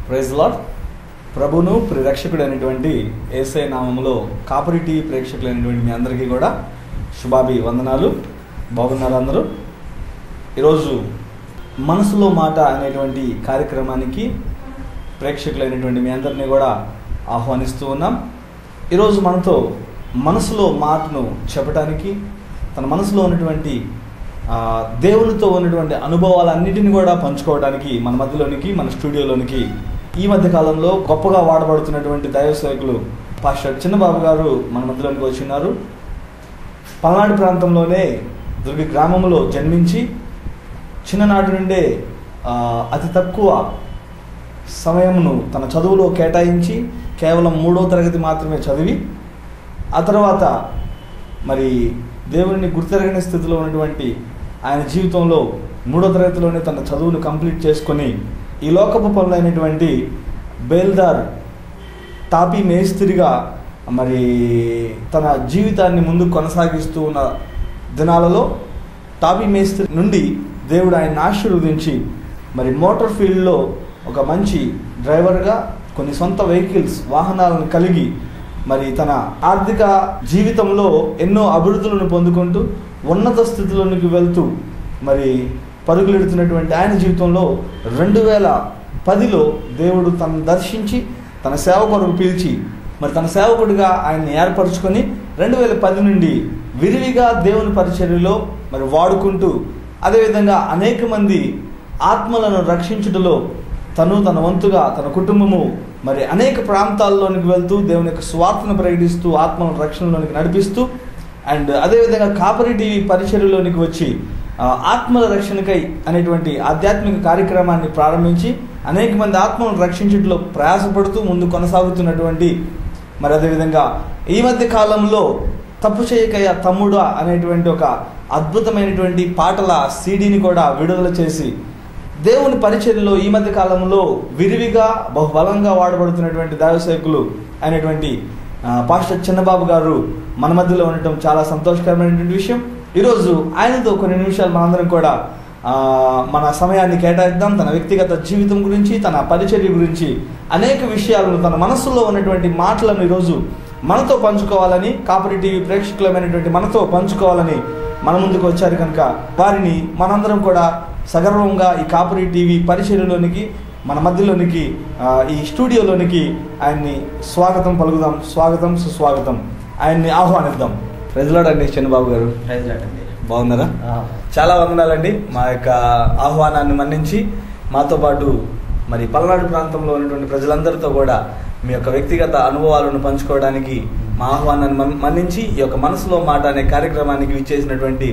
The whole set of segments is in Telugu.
Praise lord. ప్రభును ప్రియరక్షకుడైనటువంటి యేసయ్య నామములో కాపరి టీవీ ప్రేక్షకులైనటువంటి మీ అందరికీ కూడా శుభాభివందనాలు. బాగున్నారు అందరూ? ఈరోజు మనసులో మాట అనేటువంటి కార్యక్రమానికి ప్రేక్షకులైనటువంటి మీ అందరినీ కూడా ఆహ్వానిస్తూ ఉన్నాం. ఈరోజు మనతో మనసులో మాటను చెప్పడానికి, తన మనసులో ఉన్నటువంటి దేవునితో ఉన్నటువంటి అనుభవాలన్నిటిని కూడా పంచుకోవడానికి మన మధ్యలోనికి, మన స్టూడియోలోనికి ఈ మధ్య కాలంలో గొప్పగా వాడబడుతున్నటువంటి దైవ సేవకులు పాస్టర్ చిన్నబాబు గారు మన మధ్యలోనికి వచ్చినారు. పల్నాడు ప్రాంతంలోనే దుర్గ గ్రామంలో జన్మించి చిన్ననాటి నుండే అతి తక్కువ సమయమును తన చదువులో కేటాయించి కేవలం 3వ తరగతి మాత్రమే చదివి, ఆ తర్వాత మరి దేవుని గుర్తెరగని స్థితిలో ఉన్నటువంటి ఆయన జీవితంలో 3వ తరగతిలోనే తన చదువును కంప్లీట్ చేసుకొని ఈ లోకపు పనులైనటువంటి బేల్దార్ తాపీ మేస్త్రిగా మరి తన జీవితాన్ని ముందుకు కొనసాగిస్తూ ఉన్న దినాలలో తాపీ మేస్త్రి నుండి దేవుడు ఆయన్ని ఆశీర్వదించి మరి మోటార్ ఫీల్డ్లో ఒక మంచి డ్రైవర్గా కొన్ని సొంత వెహికల్స్ వాహనాలను కలిగి మరి తన ఆర్థిక జీవితంలో ఎన్నో అభివృద్ధులను పొందుకుంటూ ఉన్నత స్థితిలోనికి వెళ్తూ మరి పరుగులెడుతున్నటువంటి ఆయన జీవితంలో 2010లో దేవుడు తనను దర్శించి తన సేవ కొరకు పిలిచి మరి తన సేవకుడిగా ఆయన్ని ఏర్పరచుకొని 2010 నుండి విరివిగా దేవుని పరిచర్యలో మరి వాడుకుంటూ, అదేవిధంగా అనేక మంది ఆత్మలను రక్షించుటలో తను తన వంతుగా తన కుటుంబము మరి అనేక ప్రాంతాల్లోనికి వెళ్తూ దేవుని యొక్క స్వార్థను ప్రకటిస్తూ ఆత్మల రక్షణలోనికి నడిపిస్తూ, అండ్ అదేవిధంగా కాపరి టీవీ పరిచర్యలోనికి వచ్చి ఆత్మల రక్షణకై అనేటువంటి ఆధ్యాత్మిక కార్యక్రమాన్ని ప్రారంభించి అనేక మంది ఆత్మలను రక్షించడంలో ప్రయాసపడుతూ ముందు కొనసాగుతున్నటువంటి, మరి అదేవిధంగా ఈ మధ్య కాలంలో తప్పు చేయకయ్య తమ్ముడు అనేటువంటి ఒక అద్భుతమైనటువంటి పాటల సీడీని కూడా విడుదల చేసి దేవుని పరిచర్యలో ఈ మధ్య కాలంలో విరివిగా బహుబలంగా వాడబడుతున్నటువంటి దైవసేవకులు అయినటువంటి పాస్టర్ చిన్నబాబు గారు మన మధ్యలో ఉండటం చాలా సంతోషకరమైనటువంటి విషయం. ఈరోజు ఆయనతో కొన్ని నిమిషాలు మనందరం కూడా మన సమయాన్ని కేటాయిద్దాం. తన వ్యక్తిగత జీవితం గురించి, తన పరిచర్య గురించి అనేక విషయాలను, తన మనస్సులో ఉన్నటువంటి మాటలను ఈరోజు మనతో పంచుకోవాలని, కాపరి టీవీ ప్రేక్షకులమైనటువంటి మనతో పంచుకోవాలని మన ముందుకు వచ్చారు కనుక వారిని మనందరం కూడా సగర్వంగా ఈ కాపరి టీవీ పరిచర్యలోనికి, మన మధ్యలోనికి, ఈ స్టూడియోలోనికి ఆయన్ని స్వాగతం పలుకుదాం. స్వాగతం, సుస్వాగతం. ఆయన్ని ఆహ్వానిద్దాం. ప్రజలాడండి చిన్నబాబు గారు. ప్రజలాడండి. బాగున్నారా? చాలా వందనాలండి. మా యొక్క ఆహ్వానాన్ని మన్నించి మాతో పాటు మరి పల్నాడు ప్రాంతంలో ఉన్నటువంటి ప్రజలందరితో కూడా మీ యొక్క వ్యక్తిగత అనుభవాలను పంచుకోవడానికి మా ఆహ్వానాన్ని మన్నించి ఈ యొక్క మనసులో మాట అనే కార్యక్రమానికి విచ్చేసినటువంటి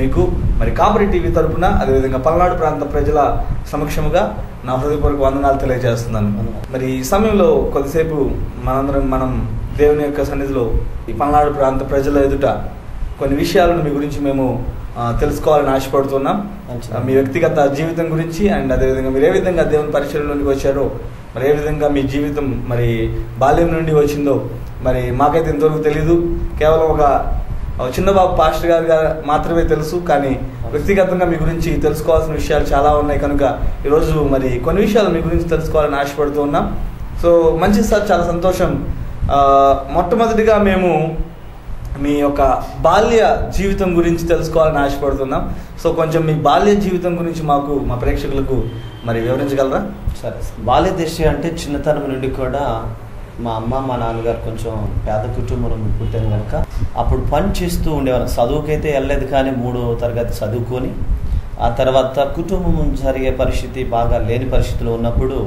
మీకు మరి కాపరి టీవీ తరపున, అదేవిధంగా పల్నాడు ప్రాంత ప్రజల సమక్షముగా నా హృదయపూర్వక వందనాలు తెలియజేస్తున్నాను. మరి ఈ సమయంలో కొద్దిసేపు మనం దేవుని యొక్క సన్నిధిలో ఈ పల్నాడు ప్రాంత ప్రజల ఎదుట కొన్ని విషయాలను మీ గురించి మేము తెలుసుకోవాలని ఆశపడుతున్నాం. మీ వ్యక్తిగత జీవితం గురించి, అండ్ అదేవిధంగా మీరు ఏ విధంగా దేవుని పరిచర్యలోనికి వచ్చారో, మరి ఏ విధంగా మీ జీవితం మరి బాల్యం నుండి వచ్చిందో మరి మాకైతే ఇంతవరకు తెలీదు. కేవలం ఒక చిన్నబాబు పాస్టర్ గారు మాత్రమే తెలుసు. కానీ వ్యక్తిగతంగా మీ గురించి తెలుసుకోవాల్సిన విషయాలు చాలా ఉన్నాయి కనుక ఈరోజు మరి కొన్ని విషయాలు మీ గురించి తెలుసుకోవాలని ఆశపడుతూ ఉన్నాం. సో మంచిది సార్, చాలా సంతోషం. మొట్టమొదటిగా మేము మీ యొక్క బాల్య జీవితం గురించి తెలుసుకోవాలని ఆశపడుతున్నాం. సో కొంచెం మీ బాల్య జీవితం గురించి మాకు, మా ప్రేక్షకులకు మరి వివరించగలరా? సరే. బాల్య దశ అంటే చిన్నతనం నుండి కూడా మా అమ్మ, మా నాన్నగారు కొంచెం పేద కుటుంబంలో పుట్టాను కనుక అప్పుడు పని చేస్తూ ఉండేవారు. చదువుకైతే వెళ్ళలేదు, కానీ 3వ తరగతి చదువుకొని ఆ తర్వాత కుటుంబం జరిగే పరిస్థితి బాగా లేని పరిస్థితిలో ఉన్నప్పుడు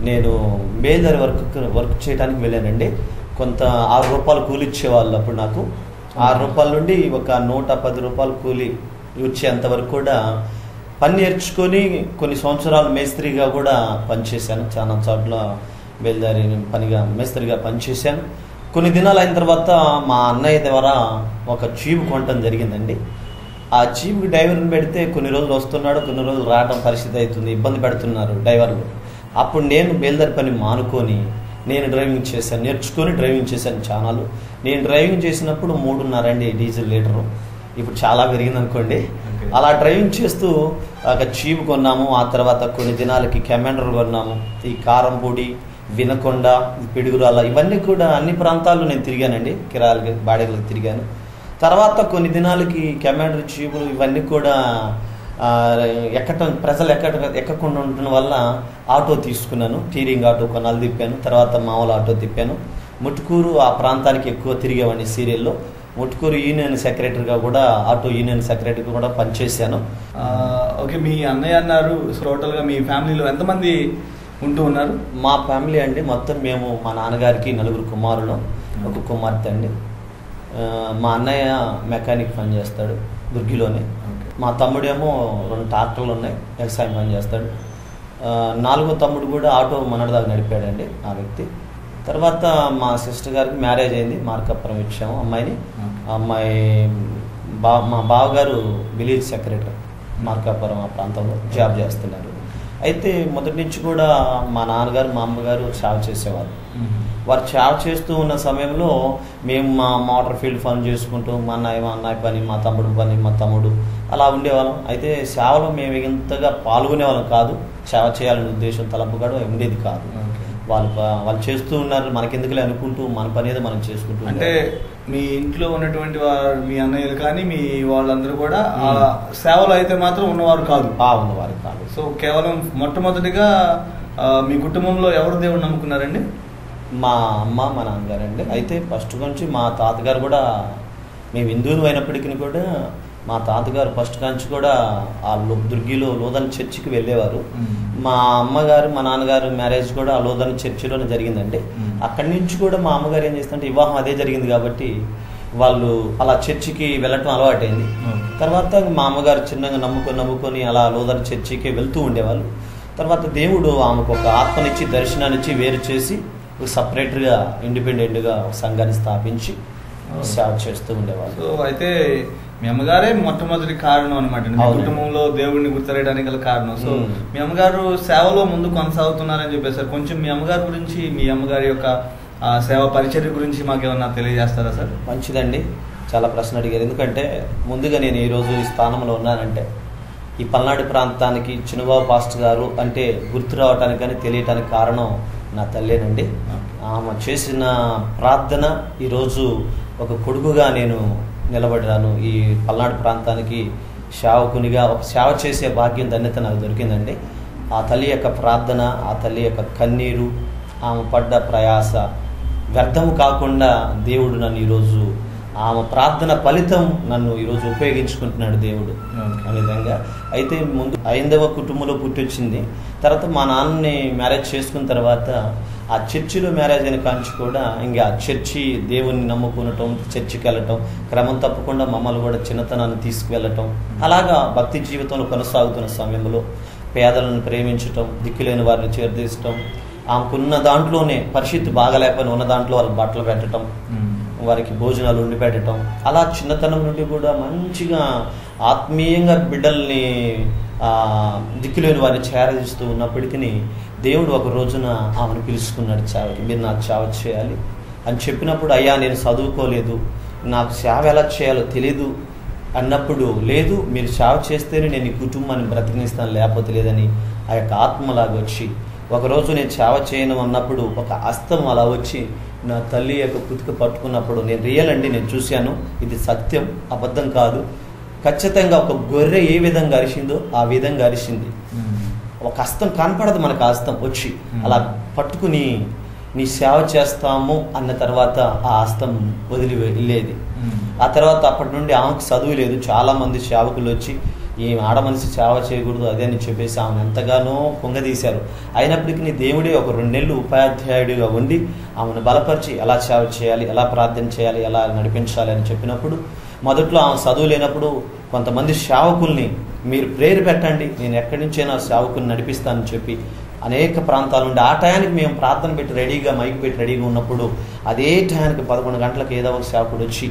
నేను బేల్దారి వర్క్ చేయడానికి వెళ్ళానండి. కొంత 6 రూపాయలు కూలి ఇచ్చేవాళ్ళు అప్పుడు నాకు. 6 రూపాయల నుండి ఒక 110 రూపాయలు కూలి వచ్చేంతవరకు కూడా పని నేర్చుకొని కొన్ని సంవత్సరాలు మేస్త్రిగా కూడా పనిచేశాను. చాలా చోట్ల బేల్దారి పనిగా మేస్త్రిగా పనిచేశాను. కొన్ని దినాలు అయిన తర్వాత మా అన్నయ్య ద్వారా ఒక జీబు కొనటం జరిగిందండి. ఆ జీబుకి డ్రైవర్ని పెడితే కొన్ని రోజులు వస్తున్నాడు, కొన్ని రోజులు రావడం పరిస్థితి అవుతుంది, ఇబ్బంది పెడుతున్నారు డ్రైవర్లు. అప్పుడు నేను బేల్దారి పని మానుకొని నేను డ్రైవింగ్ చేశాను, నేర్చుకొని డ్రైవింగ్ చేశాను చాలాలు. నేను డ్రైవింగ్ చేసినప్పుడు 3.5 అండి డీజిల్ లీటరు. ఇప్పుడు చాలా పెరిగింది అనుకోండి. అలా డ్రైవింగ్ చేస్తూ ఒక చీపు కొన్నాము. ఆ తర్వాత కొన్ని దినాలకి కమాండర్ కొన్నాము. ఈ కారంపూడి, వినకొండ, పిడుగురాల ఇవన్నీ కూడా అన్ని ప్రాంతాల్లో నేను తిరిగానండి. కిరాయిలకి బాడీలకు తిరిగాను. తర్వాత కొన్ని దినాలకి కమాండర్ చీపులు ఇవన్నీ కూడా ప్రజలు ఎక్కకుండా ఉండటం వల్ల ఆటో తీసుకున్నాను. టీరింగ్ ఆటో కొన్నాళ్ళు తిప్పాను. తర్వాత మామూలు ఆటో తిప్పాను. ముట్టుకూరు ఆ ప్రాంతానికి ఎక్కువ తిరిగేవాడిని సీరియల్లో. ముట్టుకూరు యూనియన్ సెక్రటరీగా కూడా, ఆటో యూనియన్ సెక్రటరీగా కూడా పనిచేశాను. ఓకే, మీ అన్నయ్య అన్నారు. టోటల్గా మీ ఫ్యామిలీలో ఎంతమంది ఉంటూ ఉన్నారు? మా ఫ్యామిలీ అండి మొత్తం మేము, మా నాన్నగారికి 4 కుమారులు, 1 కుమార్తె అండి. మా అన్నయ్య మెకానిక్ పని చేస్తాడు దుర్గిలోనే. మా తమ్ముడేమో 2 ట్రాక్టర్లు ఉన్నాయి, వ్యవసాయం పని చేస్తాడు. 4వ తమ్ముడు కూడా ఆటో మనదాకా నడిపాడండి ఆ వ్యక్తి. తర్వాత మా సిస్టర్ గారికి మ్యారేజ్ అయింది. మార్కాపురం ఇచ్చాము అమ్మాయిని. అమ్మాయి మా బావగారు విలేజ్ సెక్రటరీ మార్కాపురం ఆ ప్రాంతంలో జాబ్ చేస్తున్నారు. అయితే మొదటి నుంచి కూడా మా నాన్నగారు మా అమ్మగారు సేవ చేసేవారు. వారు సేవ చేస్తూ ఉన్న సమయంలో మేము మా మోటార్ ఫీల్డ్ పని చేసుకుంటూ మా అన్నయ్య పని, మా తమ్ముడు అలా ఉండేవాళ్ళం. అయితే సేవలో మేము ఇంతగా పాల్గొనేవాళ్ళం కాదు. సేవ చేయాలనే ఉద్దేశం తలంపు కూడా ఉండేది కాదు. వాళ్ళు చేస్తూ ఉన్నారు, మనకెందుకులే అనుకుంటూ మన పని ఏదో మనం చేసుకుంటూ. అంటే మీ ఇంట్లో ఉన్నటువంటి వారు, మీ అన్నయ్యలు కానీ మీ వాళ్ళందరూ కూడా సేవలు అయితే మాత్రం ఉన్నవారు కాదు. ఉన్నవారు కాదు. సో కేవలం మొట్టమొదటిగా మీ కుటుంబంలో ఎవరు దేవుడు నమ్ముకున్నారండి? మా అమ్మ, మా నాన్నగారండి. అయితే ఫస్ట్ నుంచి మా తాతగారు కూడా, మేము హిందువులు అయినప్పటికీ కూడా మా తాతగారు ఫస్ట్ నుంచి కూడా ఆ దుర్గిలో లోదన్ చర్చికి వెళ్ళేవారు. మా అమ్మగారు, మా నాన్నగారు మ్యారేజ్ కూడా ఆ లోదన్ చర్చిలోనే జరిగిందండి. అక్కడి నుంచి కూడా మా అమ్మగారు ఏం చేస్తుంటే, వివాహం అదే జరిగింది కాబట్టి వాళ్ళు అలా చర్చికి వెళ్ళటం అలవాటైంది. తర్వాత మా అమ్మగారు చిన్నగా నమ్ముకొని అలా లోదన్ చర్చికి వెళ్తూ ఉండేవాళ్ళు. తర్వాత దేవుడు ఆమెకు ఒక ఆత్మనిచ్చి, దర్శనాన్నిచ్చి, వేరు చేసి సపరేట్గా ఇండిపెండెంట్గా సంఘాన్ని స్థాపించి సేవ చేస్తూ ఉండేవాళ్ళు. సో అయితే మీ అమ్మగారే మొట్టమొదటి కారణం అనమాట మీ కుటుంబంలో దేవుడిని గుర్తరేయడానికి గల కారణం. సో మీ అమ్మగారు సేవలో ముందు కొనసాగుతున్నారని చెప్పేసారు. కొంచెం మీ అమ్మగారి గురించి, మీ అమ్మగారి యొక్క సేవ పరిచర్య గురించి మాకేమన్నా తెలియజేస్తారా సార్? మంచిదండి, చాలా ప్రశ్న అడిగారు. ఎందుకంటే ముందుగా నేను ఈరోజు ఈ స్థానంలో ఉన్నానంటే ఈ పల్నాడు ప్రాంతానికి చిన్నబాబు పాస్టర్ గారు అంటే గుర్తు రావటానికి కానీ తెలియటానికి కారణం నా తల్లేనండి. ఆమె చేసిన ప్రార్థన ఈరోజు ఒక కొడుకుగా నేను నిలబడ్డాను. ఈ పల్నాడు ప్రాంతానికి సేవకునిగా ఒక సేవ చేసే భాగ్యం, ధన్యత నాకు దొరికిందండి. ఆ తల్లి యొక్క ప్రార్థన, ఆ తల్లి యొక్క కన్నీరు, ఆమె పడ్డ ప్రయాస వ్యర్థం కాకుండా దేవుడు నన్ను ఈరోజు, ఆమె ప్రార్థన ఫలితం నన్ను ఈరోజు ఉపయోగించుకుంటున్నాడు దేవుడు ఆ విధంగా. అయితే ముందు 5వ కుటుంబంలో పుట్టొచ్చింది. తర్వాత మా నాన్నని మ్యారేజ్ చేసుకున్న తర్వాత ఆ చర్చిలో మ్యారేజ్ అయిన కాంచి కూడా ఇంకా చర్చి దేవుణ్ణి నమ్ముకునటం, చర్చికి వెళ్ళటం, క్రమం తప్పకుండా మమ్మల్ని కూడా చిన్నతనాన్ని తీసుకువెళ్ళటం, అలాగా భక్తి జీవితంలో కొనసాగుతున్న సమయంలో పేదలను ప్రేమించటం, దిక్కులేని వారిని చేరదీసటం, ఆమెకున్న దాంట్లోనే పరిస్థితి బాగలేకపోయినా ఉన్న దాంట్లో వాళ్ళకి బట్టలు పెట్టడం, వారికి భోజనాలు వండి పెట్టడం, అలా చిన్నతనం నుండి కూడా మంచిగా ఆత్మీయంగా బిడ్డల్ని దిక్కులేని వారిని చేరదీస్తూ ఉన్నప్పటికీ దేవుడు ఒక రోజున ఆమెను పిలుచుకున్నాడు సేవకి. మీరు నాకు సేవ చేయాలి అని చెప్పినప్పుడు, అయ్యా నేను చదువుకోలేదు, నాకు సేవ ఎలా చేయాలో తెలీదు అన్నప్పుడు, లేదు మీరు సేవ చేస్తేనే నేను ఈ కుటుంబాన్ని బ్రతికినిస్తాను, లేకపోతే లేదని ఆ యొక్క ఆత్మలాగా వచ్చి, ఒకరోజు నేను సేవ చేయను అన్నప్పుడు ఒక హస్తం అలా వచ్చి నా తల్లి యొక్క కుతిక పట్టుకున్నప్పుడు, నేను రియల్ అండి, నేను చూశాను, ఇది సత్యం, అబద్ధం కాదు, ఖచ్చితంగా ఒక గొర్రె ఏ విధంగా అరిసిందో ఆ విధంగా అరిసింది. ఒక హస్తం కనపడదు మనకు, హస్తం వచ్చి అలా పట్టుకుని నీ సేవ చేస్తాము అన్న తర్వాత ఆ హస్తం వదిలి వెళ్ళేది. ఆ తర్వాత అప్పటి నుండి ఆమెకు చదువు లేదు. చాలామంది సేవకులు వచ్చి ఈ ఆడ మనిషి సేవ చేయకూడదు అదే అని చెప్పేసి ఆమెను ఎంతగానో పొంగదీశారు. అయినప్పటికీ దేవుడే ఒక 2 నెలలు ఉపాధ్యాయుడిగా ఉండి ఆమెను బలపరిచి ఎలా సేవ చేయాలి, ఎలా ప్రార్థన చేయాలి, ఎలా నడిపించాలి అని చెప్పినప్పుడు, మొదట్లో ఆమె చదువు లేనప్పుడు కొంతమంది సేవకుల్ని మీరు ప్రేరు పెట్టండి, నేను ఎక్కడి నుంచైనా సేవకుల్ని నడిపిస్తానని చెప్పి అనేక ప్రాంతాల నుండి ఆ టయానికి మేము ప్రార్థన పెట్టి రెడీగా మైక్ పెట్టి రెడీగా ఉన్నప్పుడు అదే టయానికి 11 గంటలకు ఏదో ఒక సేవకుడు వచ్చి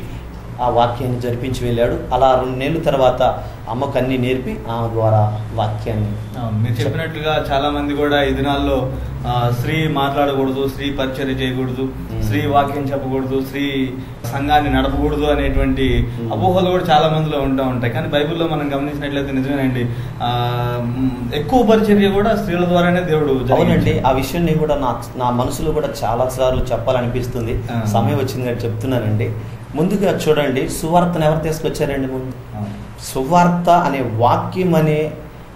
ఆ వాక్యాన్ని జరిపించి వెళ్ళాడు. అలా 2 నెలల తర్వాత అమ్మకు అన్ని నేర్పి ఆమె ద్వారా వాక్యాన్ని. మీరు చెప్పినట్లుగా చాలా మంది కూడా ఈ దినాల్లో స్త్రీ మాట్లాడకూడదు, స్త్రీ పరిచర్య చేయకూడదు, స్త్రీ వాక్యం చెప్పకూడదు, స్త్రీ సంఘాన్ని నడపకూడదు అనేటువంటి అపోహలు కూడా చాలా మందిలో ఉంటూ ఉంటాయి. కానీ బైబిల్లో మనం గమనించినట్లయితే నిజమేనండి, ఎక్కువ పరిచర్య కూడా స్త్రీల ద్వారానే దేవుడు. అవునండి, ఆ విషయాన్ని కూడా నా మనసులో కూడా చాలా సార్లు చెప్పాలనిపిస్తుంది. సమయం వచ్చింది కాబట్టి చెప్తున్నానండి. ముందుగా చూడండి, సువార్తను ఎవరు తీసుకొచ్చారండి? ముందు సువార్త అనే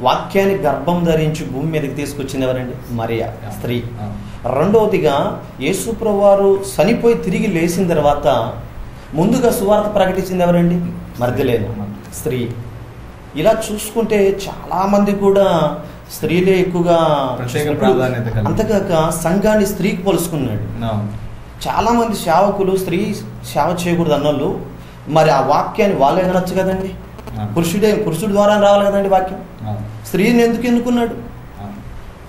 వాక్యాన్ని గర్భం ధరించి భూమి మీదకి తీసుకొచ్చింది ఎవరండి? మరియా, స్త్రీ. రెండవదిగా యేసుప్రభువు వారు చనిపోయి తిరిగి లేచిన తర్వాత ముందుగా సువార్త ప్రకటించింది ఎవరండి? మగ్దలేనే స్త్రీ. ఇలా చూసుకుంటే చాలా మంది కూడా స్త్రీలే ఎక్కువగా, అంతేకాక సంఘాన్ని స్త్రీకి పోల్చుకున్నాడు. చాలా మంది సేవకులు స్త్రీ సేవ చేయకూడదు అన్నోళ్ళు, మరి ఆ వాక్యాన్ని వాళ్ళే వినొచ్చు కదండి. పురుషుడు ద్వారా రావాలి కదండి వాక్యం. స్త్రీని ఎందుకు ఎన్నుకున్నాడు?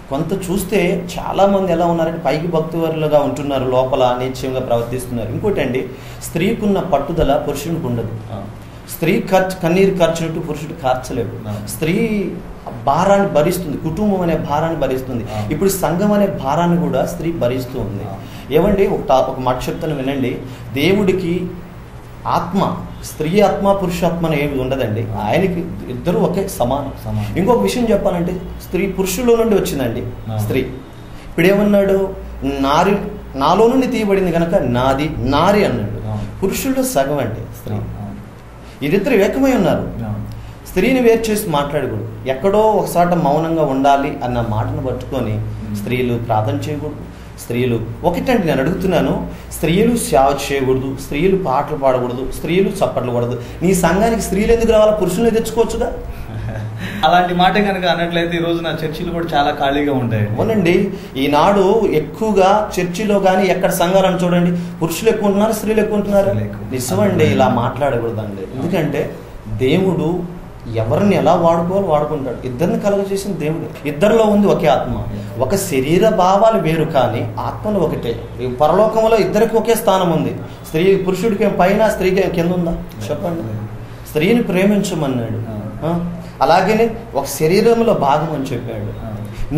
కొంత చూస్తే చాలా మంది ఎలా ఉన్నారంటే పైకి భక్తివరులుగా ఉంటున్నారు, లోపల నీచంగా ప్రవర్తిస్తున్నారు. ఇంకోటి అండి, స్త్రీకున్న పట్టుదల పురుషునికి ఉండదు. స్త్రీ కన్నీరు కార్చినట్టు పురుషుడు కార్చలేడు. స్త్రీ భారాన్ని భరిస్తుంది, కుటుంబం అనే భారాన్ని భరిస్తుంది. ఇప్పుడు సంఘం అనే భారాన్ని కూడా స్త్రీ భరిస్తూ ఉంది. ఏమండి, ఒక మాట చెప్తాను వినండి. దేవుడికి ఆత్మ, స్త్రీ ఆత్మ పురుషాత్మ అని ఏమి ఉండదండి. ఆయనకి ఇద్దరు ఒకే సమానం. ఇంకొక విషయం చెప్పాలంటే, స్త్రీ పురుషుల్లో నుండి వచ్చిందండి స్త్రీ. ఇప్పుడు ఏమన్నాడు? నాలో నుండి తీయబడింది కనుక నారి అన్నాడు. పురుషుల్లో సగం అంటే స్త్రీ. ఇద్దరు ఏకమై ఉన్నారు. స్త్రీని వేరు చేసి మాట్లాడకూడదు. ఎక్కడో ఒకసారి మౌనంగా ఉండాలి అన్న మాటను పట్టుకొని స్త్రీలు ప్రార్థన చేయకూడదు. స్త్రీలు ఒకటంటే నేను అడుగుతున్నాను, స్త్రీలు సేవ చేయకూడదు, స్త్రీలు పాటలు పాడకూడదు, స్త్రీలు చప్పట్లు పడదు. నీ సంఘానికి స్త్రీలు ఎందుకు రావాలా? పురుషులు తెచ్చుకోవచ్చుగా. అలాంటి మాట కనుక అన్నట్లయితే ఈ రోజు నా చర్చిలు కూడా చాలా ఖాళీగా ఉంటాయి. అవునండి, ఈనాడు ఎక్కువగా చర్చిలో కానీ ఎక్కడ సంఘాలను చూడండి, పురుషులు ఎక్కువ ఉంటున్నారు, స్త్రీలు ఎక్కువ ఉంటున్నారు. నిజమండి, ఇలా మాట్లాడకూడదండి. ఎందుకంటే దేవుడు ఎవరిని ఎలా వాడుకోవాలో వాడుకుంటాడు. ఇద్దరిని కలగజేసిన దేవుడు. ఇద్దరిలో ఉంది ఒకే ఆత్మ. ఒక శరీర భావాలు వేరు కానీ ఆత్మలు ఒకటే. పరలోకంలో ఇద్దరికి ఒకే స్థానం ఉంది. పురుషుడికి పైన, స్త్రీకి కింద ఉందా? చెప్పండి. స్త్రీని ప్రేమించమన్నాడు. అలాగనే ఒక శరీరంలో భాగం అని చెప్పాడు.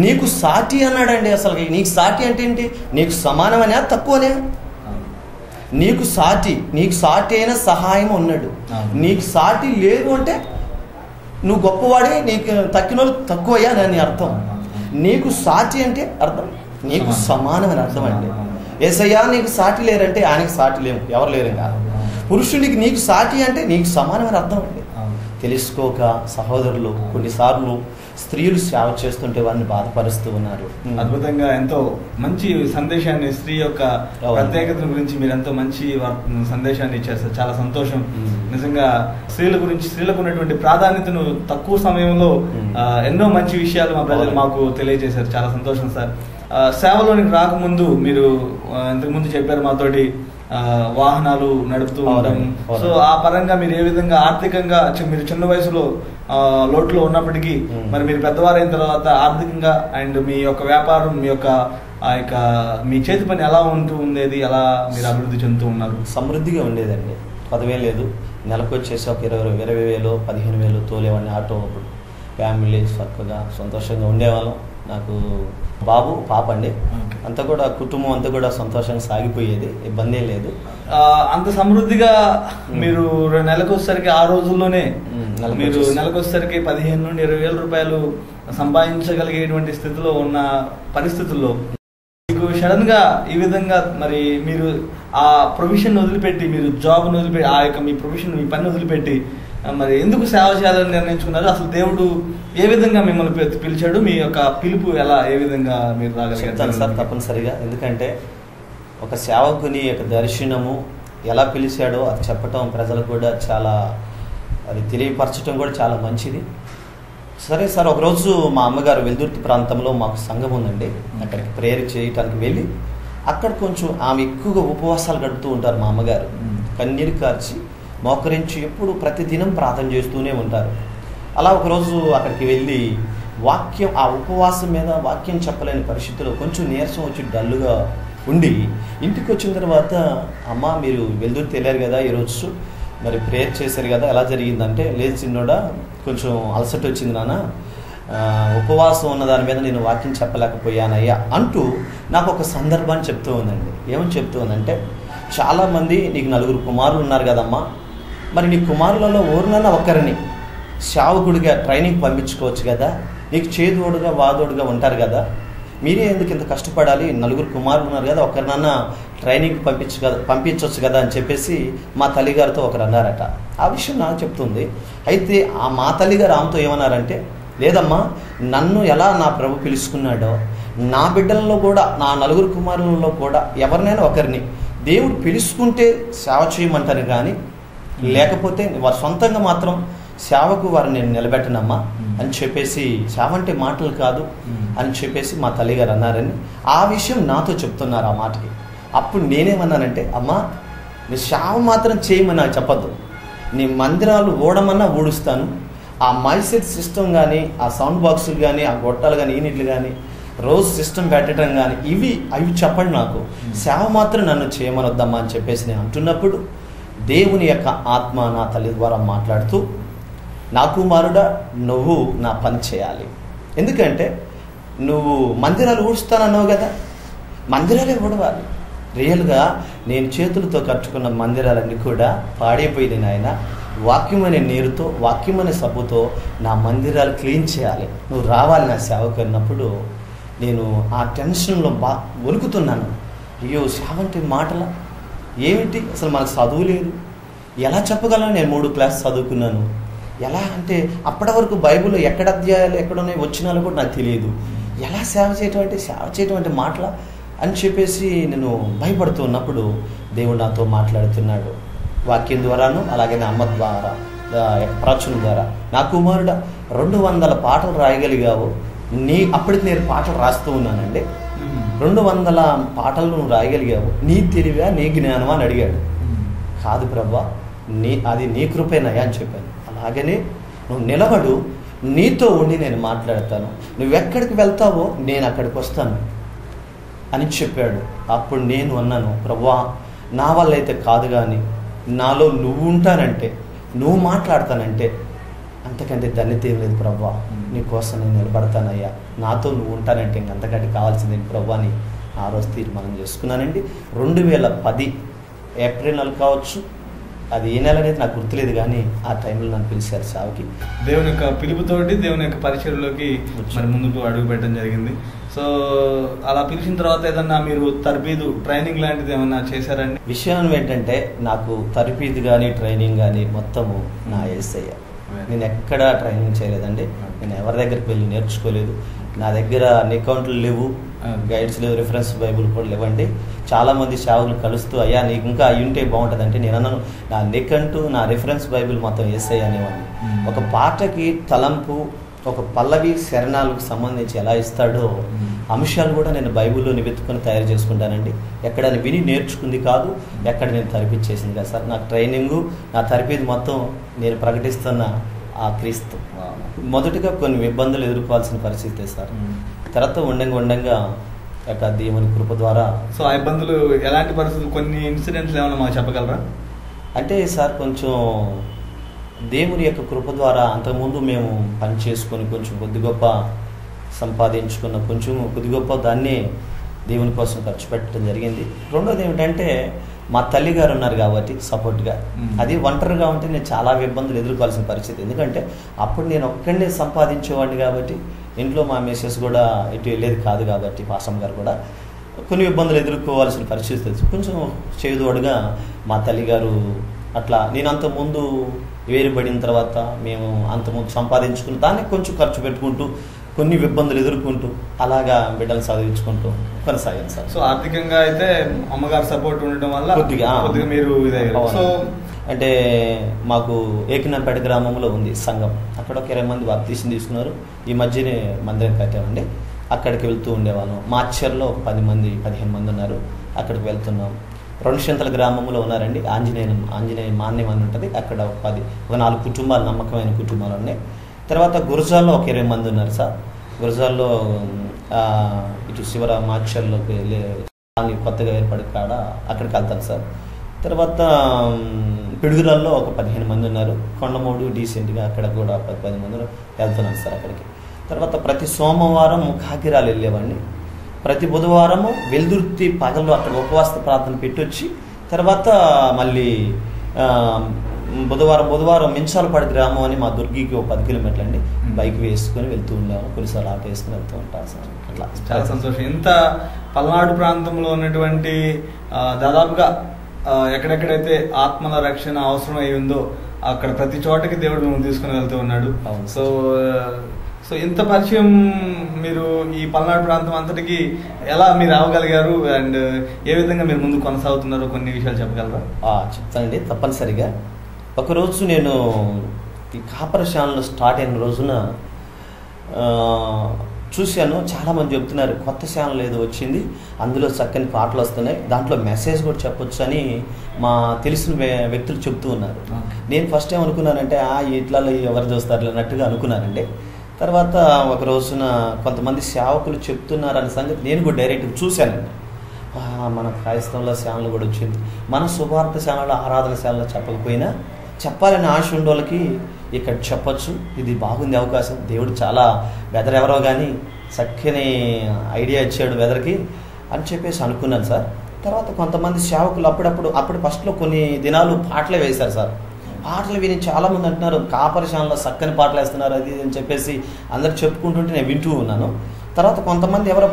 నీకు సాటి అన్నాడండి. అసలు నీకు సాటి అంటే ఏంటి? నీకు సమానమనే తక్కువనే? నీకు సాటి అయిన సహాయం ఉన్నాడు. నీకు సాటి లేదు అంటే నువ్వు గొప్పవాడే, నీకు తక్కిన వాళ్ళు తక్కువయ్యా అని అర్థం. నీకు సాటి అంటే అర్థం నీకు సమానం అని అర్థం అండి. యేసయ్యా నీకు సాటి లేరంటే ఆయనకి సాటి లేము, ఎవరు లేరు. పురుషుడికి నీకు సాటి అంటే నీకు సమానం అని అర్థం అండి. తెలుసుకోక సహోదరులు కొన్నిసార్లు స్త్రీలు సేవ చేస్తుంటే వారిని బాధపరుస్తూ ఉన్నారు. అద్భుతంగా ఎంతో మంచి సందేశాన్ని, స్త్రీ యొక్క ప్రత్యేకత గురించి మీరు ఎంతో మంచి సందేశాన్ని ఇచ్చారు. చాలా సంతోషం. నిజంగా స్త్రీల గురించి, స్త్రీలకు ఉన్నటువంటి ప్రాధాన్యతను తక్కువ సమయంలో ఎన్నో మంచి విషయాలు మా ప్రజలు మాకు తెలియజేశారు. చాలా సంతోషం సార్. సేవలోనికి రాకముందు మీరు ఇంతకుముందు చెప్పారు మాతోటి వాహనాలు నడుపుతూ ఉంటాం. సో ఆ పరంగా మీరు ఏ విధంగా ఆర్థికంగా, మీరు చిన్న వయసులో లోట్లో ఉన్నప్పటికీ మరి మీరు పెద్దవారైన తర్వాత ఆర్థికంగా అండ్ మీ యొక్క వ్యాపారం, మీ యొక్క మీ చేతి పని ఎలా ఉంటూ ఉండేది, ఎలా మీరు అభివృద్ధి చెందుతూ ఉన్నారు? సమృద్ధిగా ఉండేదండి. 10,000 లేదు, నెలకు వచ్చేసి ఒక 20,000 15,000 తోలేవాడిని ఆటో. అప్పుడు ఫ్యామిలీ చక్కగా సంతోషంగా ఉండేవాళ్ళం. నాకు బాబు పాప అండి. అంతా కూడా కుటుంబం అంతా కూడా సంతోషంగా సాగిపోయేది, ఇబ్బంది లేదు. అంత సమృద్ధిగా మీరు నెలకు వచ్చేసరికి, ఆ రోజుల్లోనే మీరు నెలకు వచ్చేసరికి 15,000 నుండి 20,000 రూపాయలు సంపాదించగలిగేటువంటి స్థితిలో ఉన్న పరిస్థితుల్లో మీకు సడన్ గా ఈ విధంగా మరి మీరు ఆ ప్రొఫెషన్ వదిలిపెట్టి, మీరు జాబ్ను వదిలిపెట్టి, ఆ యొక్క మీ ప్రొఫెషన్, మీ పని వదిలిపెట్టి మరి ఎందుకు సేవ చేయాలని నిర్ణయించుకున్నారు? అసలు దేవుడు ఏ విధంగా మిమ్మల్ని పిలిచాడు? మీ యొక్క పిలుపు ఏ విధంగా మీరు రాగలిగారు? సార్ తప్పనిసరిగా. ఎందుకంటే ఒక సేవకుని యొక్క దర్శనము ఎలా పిలిచాడో అది చెప్పటం ప్రజలకు కూడా చాలా, అది తెలియపరచడం కూడా చాలా మంచిది. సరే సార్, ఒకరోజు మా అమ్మగారు వెల్దుర్తి ప్రాంతంలో మాకు సంఘం ఉందండి, అక్కడికి ప్రేయర్ చేయటానికి వెళ్ళి అక్కడ కొంచెం ఆమె ఎక్కువగా ఉపవాసాలు గడుపుతూ ఉంటారు. మా అమ్మగారు కన్నీరు కార్చి మోకరించి ఎప్పుడు ప్రతిదినం ప్రార్థన చేస్తూనే ఉంటారు. అలా ఒకరోజు అక్కడికి వెళ్ళి వాక్యం, ఆ ఉపవాసం మీద వాక్యం చెప్పలేని పరిస్థితిలో కొంచెం నీరసం వచ్చి డల్లుగా ఉండి ఇంటికి వచ్చిన తర్వాత, అమ్మ మీరు వెల్దుర్తి వెళ్ళారు కదా, ఈరోజు మరి ప్రేయర్ చేశారు కదా, ఎలా జరిగిందంటే, లేదు చిన్నోడా కొంచెం అలసట వచ్చింది నాన్న, ఉపవాసం ఉన్న దాని మీద నేను వాక్యం చెప్పలేకపోయానయ్యా అంటూ నాకు ఒక సందర్భాన్ని చెప్తూ ఉందండి. ఏమని చెప్తూ ఉందంటే, చాలామంది నీకు 4 కుమారులు ఉన్నారు కదమ్మా, మరి నీ కుమారులలో ఎవరినైనా ఒకరిని సేవకుడిగా ట్రైనింగ్ పంపించుకోవచ్చు కదా, నీకు చేదోడుగా వాదోడుగా ఉంటారు కదా, మీరే ఎందుకు ఇంత కష్టపడాలి, 4 కుమారులు ఉన్నారు కదా, ఒకరినన్నా ట్రైనింగ్ పంపించవచ్చు కదా అని చెప్పేసి మా తల్లిగారితో ఒకరు అన్నారట. ఆ విషయం నాకు చెప్తుంది. అయితే మా తల్లిగారు ఆమెతో ఏమన్నారంటే, లేదమ్మా, నన్ను ఎలా నా ప్రభు పిలుచుకున్నాడో నా బిడ్డలలో కూడా, నా 4 కుమారులలో కూడా ఎవరినైనా ఒకరిని దేవుడు పిలుచుకుంటే సేవ చేయమంటాను కానీ, లేకపోతే వారి సొంతంగా మాత్రం సేవకు వారిని నేను నిలబెట్టనమ్మా అని చెప్పేసి, సేవ అంటే మాటలు కాదు అని చెప్పేసి మా తల్లిగారు అన్నారని ఆ విషయం నాతో చెప్తున్నారు. ఆ మాటకి అప్పుడు నేనేమన్నానంటే, అమ్మా నీ సేవ మాత్రం చేయమని నాకు చెప్పద్దు, నీ మందిరాలు ఊడమన్నా ఊడుస్తాను, ఆ మైసెట్ సిస్టమ్ కానీ, ఆ సౌండ్ బాక్సులు కానీ, ఆ గొట్టాలు కానీ, ఈనిట్లు కానీ, రోజు సిస్టమ్ పెట్టడం కానీ, అవి చెప్పండి, నాకు సేవ మాత్రం నన్ను చేయమనొద్దమ్మా అని చెప్పేసి నేను అంటున్నప్పుడు దేవుని యొక్క ఆత్మ నా తల్లి ద్వారా మాట్లాడుతూ, నా కుమారుడా నువ్వు నా పని చేయాలి, ఎందుకంటే నువ్వు మందిరాలు ఊడుస్తానన్నావు కదా, మందిరాలే ఊడవాలి. రియల్గా నేను చేతులతో కట్టుకున్న మందిరాలన్నీ కూడా పాడైపోయింది నాయన, వాక్యమనే నీరుతో, వాక్యమనే సబ్బుతో నా మందిరాలు క్లీన్ చేయాలి, నువ్వు రావాలి నా సేవకు అన్నప్పుడు నేను ఆ టెన్షన్లో వణుకుతున్నాను. అయ్యో, సేవ అంటే మాటల ఏమిటి, అసలు మనకు చదువు లేదు, ఎలా చెప్పగలను, నేను 3 క్లాస్ చదువుకున్నాను, ఎలా అంటే అప్పటి వరకు బైబిల్లో ఎక్కడ అధ్యాయాలు ఎక్కడున్నాయి వచ్చినాలో కూడా నాకు తెలియదు, ఎలా సేవ చేయటం అంటే మాటల అని చెప్పేసి నేను భయపడుతూ ఉన్నప్పుడు దేవుడు నాతో మాట్లాడుతున్నాడు వాక్యం ద్వారాను, అలాగే నా అమ్మ ద్వారా, ప్రచురణ ద్వారా. నా కుమారుడా 200 పాటలు రాయగలిగావు, అప్పటికి నేను పాటలు రాస్తూ ఉన్నానండి, 200 పాటలు నువ్వు రాయగలిగావు, నీ తెలివా నీ జ్ఞానమా అని అడిగాడు. కాదు ప్రభా, అది నీ కృపేనయ్యా అని చెప్పాను. అలాగనే నువ్వు నిలబడు, నీతో ఉండి నేను మాట్లాడతాను, నువ్వెక్కడికి వెళ్తావో నేను అక్కడికి వస్తాను అని చెప్పాడు. అప్పుడు నేను అన్నాను, ప్రభువా నా వల్ల అయితే కాదు, కానీ నాలో నువ్వు ఉంటానంటే, నువ్వు మాట్లాడతానంటే అంతకంటే ధన్యత ఏం లేదు ప్రభువా, నీకోసం నేను నిలబడతానయ్యా, నాతో నువ్వు ఉంటానంటే అంతకంటే కావాల్సింది ప్రభువా అని ఆ రోజు తీర్మానం చేసుకున్నానండి. 2010 ఏప్రిల్ నెల కావచ్చు, అది ఏ నెల అనేది నాకు గుర్తులేదు, కానీ ఆ టైంలో నన్ను పిలిచారు సేవకి. దేవుని యొక్క పిలుపుతోటి దేవుని యొక్క పరిచయంలోకి మరి ముందుకు అడుగు పెట్టడం జరిగింది. సో అలా పిలిచిన తర్వాత ఏదన్నా మీరు తర్బీదు ట్రైనింగ్ లాంటిది ఏమన్నా చేశారండి? విషయం ఏంటంటే, నాకు తర్బీదు కానీ ట్రైనింగ్ కానీ మొత్తము నా యేసయ్య. నేను ఎక్కడా ట్రైనింగ్ చేయలేదండి, నేను ఎవరి దగ్గరికి వెళ్ళి నేర్చుకోలేదు, నా దగ్గర అకౌంట్లు లేవు, గైడ్స్ లేవు, రిఫరెన్స్ బైబుల్ కూడా లేవండి. చాలామంది సేవకులు కలుస్తూ, అయ్యా నీకు ఇంకా అవి ఉంటే బాగుంటుంది అంటే నేను అన్నాను, నా నికంటూ నా రిఫరెన్స్ బైబిల్ మొత్తం యేసయ్య అనేవాడిని. ఒక పాటకి తలంపు, ఒక పల్లవి శరణాలకు సంబంధించి ఎలా ఇస్తాడో అంశాలు కూడా నేను బైబిల్లో వెతుక్కొని తయారు చేసుకుంటానండి. ఎక్కడ విని నేర్చుకుంది కాదు, ఎక్కడ నేను తరిపించేసింది కదా సార్. నాకు ట్రైనింగు, నా తరబేది మొత్తం నేను ప్రకటిస్తున్న ఆ క్రీస్తు. మొదటిగా కొన్ని ఇబ్బందులు ఎదుర్కోవాల్సిన పరిస్థితే సార్. తర్వాత ఉండంగా యొక్క దేవుని కృప ద్వారా. సో ఆ ఇబ్బందులు ఎలాంటి పరిస్థితులు, కొన్ని ఇన్సిడెంట్స్ ఏమైనా మాకు చెప్పగలరా? అంటే సార్, కొంచెం దేవుని యొక్క కృప ద్వారా అంతకుముందు మేము పని చేసుకొని కొంచెం కొద్ది గొప్ప సంపాదించుకున్న, కొంచెం కొద్ది గొప్ప దాన్ని దేవుని కోసం ఖర్చు పెట్టడం జరిగింది. రెండోది ఏమిటంటే, మా తల్లిగారు ఉన్నారు కాబట్టి సపోర్ట్గా. అది ఒంటరిగా ఉంటే నేను చాలా ఇబ్బందులు ఎదుర్కోవాల్సిన పరిస్థితి. ఎందుకంటే అప్పుడు నేను ఒక్కడే సంపాదించేవాడిని కాబట్టి, ఇంట్లో మా మిసెస్ కూడా ఇటు వెళ్ళేది కాదు కాబట్టి, పాసం గారు కూడా కొన్ని ఇబ్బందులు ఎదుర్కోవాల్సిన పరిస్థితి. కొంచెం చేదోడుగా మా తల్లిగారు అట్లా, నేను అంతకుముందు వేరుపడిన తర్వాత మేము అంతకుముందు సంపాదించుకుని దాన్ని కొంచెం ఖర్చు పెట్టుకుంటూ, కొన్ని ఇబ్బందులు ఎదుర్కొంటూ అలాగా బిడ్డలు చదివించుకుంటూ కొనసాగాను సార్. సో ఆర్థికంగా అయితే అమ్మగారు సపోర్ట్ ఉండడం వల్ల కొద్దిగా మీరు సో అంటే మాకు ఏకినంపేట గ్రామంలో ఉంది సంఘం, అక్కడ ఒక 20 మంది బాప్తీసం తీసుకున్నారు. ఈ మధ్యనే మందిరం కట్టామండి, అక్కడికి వెళ్తూ ఉండేవాళ్ళం. మాచర్లో 10 మంది 15 మంది ఉన్నారు, అక్కడికి వెళ్తున్నాం. 2 చింతల గ్రామంలో ఉన్నారండి, ఆంజనేయ మాన్యం అని ఉంటుంది, అక్కడ ఒక 4 కుటుంబాలు, నమ్మకమైన కుటుంబాలు ఉన్నాయి. తర్వాత గురజాల్లో ఒక 20 మంది ఉన్నారు సార్. గురజాల్లో ఇటు శివరా మాచర్లోకి వెళ్ళి కొత్తగా ఏర్పడి కాడ అక్కడికి వెళ్తాను సార్. తర్వాత పిడుగురాల్లో ఒక 15 మంది ఉన్నారు. కొండమూడు డీసెంట్గా అక్కడ కూడా 10 మంది వెళ్తున్నాను సార్ అక్కడికి. తర్వాత ప్రతి సోమవారం కాకిరాలు వెళ్ళేవాడిని. ప్రతి బుధవారము వెల్దుర్తి పగల్లో అక్కడ ఉపవాస ప్రార్థన పెట్టొచ్చి తర్వాత మళ్ళీ బుధవారం మించాలపాడి గ్రామం అని మా దుర్గికి ఒక 10 కిలోమీటర్లు అండి బైక్ వేసుకొని వెళ్తూ ఉండేవాళ్ళం. కొన్నిసార్లు ఆటో వేసుకుని వెళ్తూ ఉంటాను సార్. అట్లా చాలా సంతోషం. ఇంత పల్నాడు ప్రాంతంలో ఉన్నటువంటి దాదాపుగా ఎక్కడెక్కడైతే ఆత్మల రక్షణ అవసరం అయి ఉందో అక్కడ ప్రతి చోటకి దేవుడు మిమ్మల్ని తీసుకుని వెళ్తూ ఉన్నాడు. సో ఇంత పరిచయం మీరు ఈ పల్నాడు ప్రాంతం అంతటికి ఎలా మీరు రావగలిగారు అండ్ ఏ విధంగా మీరు ముందు కొనసాగుతున్నారో కొన్ని విషయాలు చెప్పగలరా? చెప్తానండి తప్పనిసరిగా. ఒకరోజు నేను ఈ కాపర ఛానల్ స్టార్ట్ అయిన రోజున చూశాను, చాలామంది చెప్తున్నారు కొత్త ఛానల్ ఏదో వచ్చింది, అందులో చక్కని పాటలు వస్తున్నాయి, దాంట్లో మెసేజ్ కూడా చెప్పొచ్చు అని మా తెలిసిన వ్యక్తులు చెప్తూ ఉన్నారు. నేను ఫస్ట్ ఏం అనుకున్నానంటే ఇట్లా ఎవరు చూస్తారు అన్నట్టుగా అనుకున్నానండి. తర్వాత ఒక రోజున కొంతమంది సేవకులు చెప్తున్నారు అనే సంగతి నేను కూడా డైరెక్ట్గా చూశానండి. మన క్రైస్తవంలో ఛానల్ కూడా వచ్చింది, మన సువార్త ఛానల్లో ఆరాధన ఛానల్లో చెప్పకపోయినా చెప్పాలని ఆశ ఉండే వాళ్ళకి ఇక్కడ చెప్పచ్చు, ఇది బాగుంది అవకాశం, దేవుడు చాలా వెదర్ ఎవరో కానీ చక్కని ఐడియా ఇచ్చాడు వెదర్కి అని చెప్పేసి అనుకున్నాను సార్. తర్వాత కొంతమంది సేవకులు అప్పుడు ఫస్ట్లో కొన్ని దినాలు పాటలే వేశారు సార్. పాటలు విని చాలామంది అంటున్నారు కాపర ఛానల్లో చక్కని పాటలు వేస్తున్నారు అది అని చెప్పేసి అందరు చెప్పుకుంటుంటే నేను వింటూ ఉన్నాను. తర్వాత కొంతమంది ఎవరో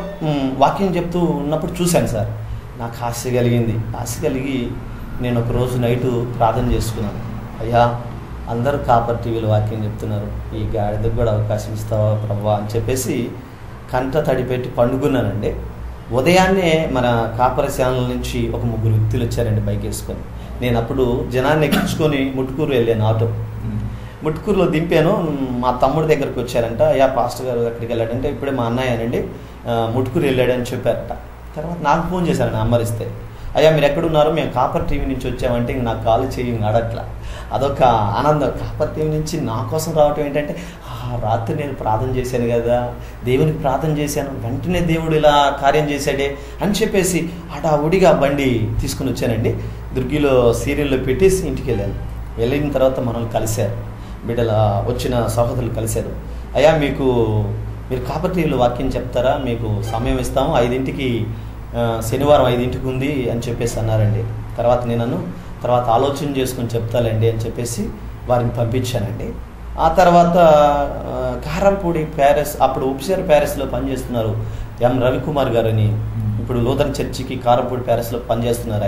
వాక్యం చెప్తూ ఉన్నప్పుడు చూశాను సార్. నాకు ఆశ కలిగి నేను ఒకరోజు నైటు ప్రార్థన చేసుకున్నాను. అయ్యా అందరూ కాపర్ టీవీలో వాక్యం చెప్తున్నారు, ఈ గాడిదకు కూడా అవకాశం ఇస్తావా ప్రభువా అని చెప్పేసి కంట తడి పెట్టి పండుకున్నానండి. ఉదయాన్నే మన కాపర ఛానల్ నుంచి ఒక 3 వ్యక్తులు వచ్చారండి బైక్ వేసుకొని. నేను అప్పుడు జనాన్ని ఎక్కించుకొని ముట్టుకూరు వెళ్ళాను. ఆటో ముట్టుకూరులో దింపాను. మా తమ్ముడి దగ్గరకు వచ్చారంట, అయ్యా పాస్టర్ గారు ఎక్కడికి వెళ్ళాడంటే ఇప్పుడే మా అన్నయ్యనండి ముట్టుకూరు వెళ్ళాడని చెప్పారట. తర్వాత నాకు ఫోన్ చేశారని అమ్మరిస్తే, అయ్యా మీరు ఎక్కడున్నారో మేము కాపర్ టీవీ నుంచి వచ్చామంటే ఇంక నాకు కాల్ చేయి ఆడట్లా. అదొక ఆనందం. కాపర్ టీవీ నుంచి నా కోసం రావటం ఏంటంటే రాత్రి నేను ప్రార్థన చేశాను కదా, దేవునికి ప్రార్థన చేశాను, వెంటనే దేవుడు ఇలా కార్యం చేశాడే అని చెప్పేసి హడావుడిగా బండి తీసుకుని వచ్చానండి. దుర్గిలో సీరియల్లో పెట్టేసి ఇంటికి వెళ్ళిన తర్వాత మనల్ని కలిశారు, బిడ్డల వచ్చిన సహోదరులు కలిశారు. అయ్యా మీరు కాపర్ టీవీలో వాక్యం చెప్తారా, మీకు సమయం ఇస్తాము, 5ంటికి శనివారం 5ంటికి ఉంది అని చెప్పేసి అన్నారండి. తర్వాత ఆలోచన చేసుకొని చెప్తాలండి అని చెప్పేసి వారిని పంపించానండి. ఆ తర్వాత కారంపూడి ప్యారిస్, అప్పుడు ఉపసేర్ ప్యారిస్లో పనిచేస్తున్నారు ఎం రవికుమార్ గారని, ఇప్పుడు లూథరన్ చర్చికి కారంపూడి ప్యారిస్లో పనిచేస్తున్నారు.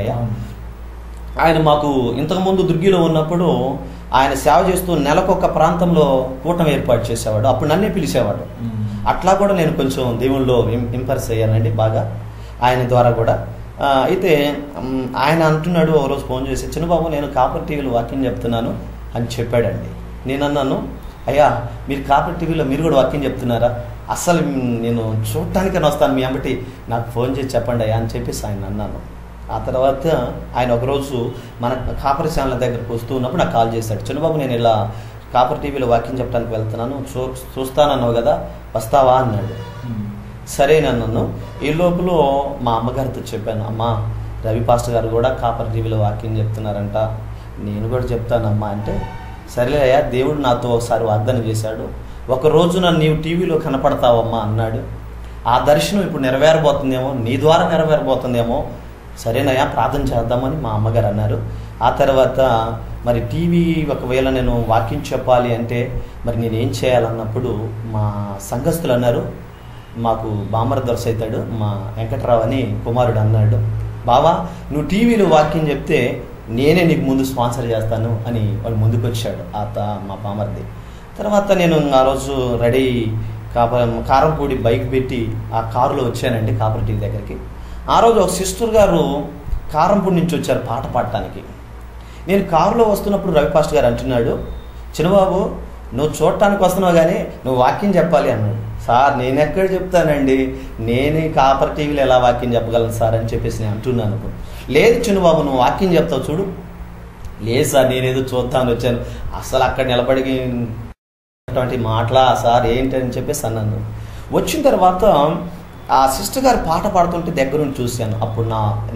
ఆయన మాకు ఇంతకుముందు దుర్గిలో ఉన్నప్పుడు ఆయన సేవ చేస్తూ నెలకొక ప్రాంతంలో కూటమి ఏర్పాటు చేసేవాడు. అప్పుడు నన్నే పిలిచేవాడు. అట్లా కూడా నేను కొంచెం దేవుళ్ళలో ఇంప్రెస్ అయ్యానండి బాగా ఆయన ద్వారా కూడా. అయితే ఆయన అంటున్నాడు ఒక రోజు ఫోన్ చేసి, చిన్నబాబు నేను కాపర్ టీవీలో వాక్యం చెప్తున్నాను అని చెప్పాడండి. నేను అన్నాను, అయ్యా మీరు కాపర్ టీవీలో మీరు కూడా వాక్యం చెప్తున్నారా, అస్సలు నేను చూడటానికైనా వస్తాను మీ అంబటి, నాకు ఫోన్ చేసి చెప్పండి అయ్యా అని చెప్పేసి ఆయన అన్నాను. ఆ తర్వాత ఆయన ఒకరోజు మన కాపర్ ఛానల్ దగ్గరకు వస్తూ ఉన్నప్పుడు నాకు కాల్ చేశాడు, చిన్నబాబు నేను ఇలా కాపర్ టీవీలో వాక్యం చెప్పడానికి వెళ్తున్నాను, చూస్తానన్నావు కదా వస్తావా అన్నాడు. సరేనన్నాను. ఈ లోపల మా అమ్మగారితో చెప్పాను, అమ్మ రవి పాస్టర్ గారు కూడా కాపర్ టీవీలో వాక్యం చెప్తున్నారంట, నేను కూడా చెప్తానమ్మా అంటే, సరే అయ్యా దేవుడు నాతో ఒకసారి వాగ్దానం చేశాడు, ఒక రోజున నీవు టీవీలో కనపడతావమ్మా అన్నాడు. ఆ దర్శనం ఇప్పుడు నెరవేరబోతుందేమో, నీ ద్వారా నెరవేరబోతుందేమో, సరేనయ్యా ప్రార్థన చేద్దామని మా అమ్మగారు అన్నారు. ఆ తర్వాత మరి టీవీ ఒకవేళ నేను వాక్యం చెప్పాలి అంటే మరి నేనేం చేయాలన్నప్పుడు మా సంఘస్థులు అన్నారు, మాకు బామర దొరస అవుతాడు మా వెంకట్రావు అని కుమారుడు అన్నాడు, బావా నువ్వు టీవీలో వాక్యం చెప్తే నేనే నీకు ముందు స్పాన్సర్ చేస్తాను అని వాడు ముందుకు వచ్చాడు మా బామర్ది. తర్వాత నేను ఆ రోజు రెడీ కారంపూడి బైక్ పెట్టి ఆ కారులో వచ్చానండి కాపర్ టీవీ దగ్గరికి. ఆ రోజు ఒక సిస్టర్ గారు కారంపూడి నుంచి వచ్చారు పాట పాడటానికి. నేను కారులో వస్తున్నప్పుడు రవి పాస్టర్ గారు అంటున్నాడు, చిన్నబాబు నువ్వు చూడటానికి వస్తున్నావు కానీ నువ్వు వాక్యం చెప్పాలి అన్నాడు. సార్ నేను ఎక్కడ చెప్తానండి, నేనే కాపర్ టీవీలో ఎలా వాక్యం చెప్పగలను సార్ అని చెప్పేసి నేను అంటున్నాను. లేదు చిన్నబాబు నువ్వు వాక్యం చెప్తావు చూడు. లేదు సార్ నేనేదో చూద్దామని వచ్చాను, అసలు అక్కడ నిలబడి మాటలా సార్ ఏంటని చెప్పేసి అన్నాను. వచ్చిన తర్వాత ఆ సిస్టర్ గారు పాట పాడుతుంటే దగ్గరుండి చూశాను. అప్పుడు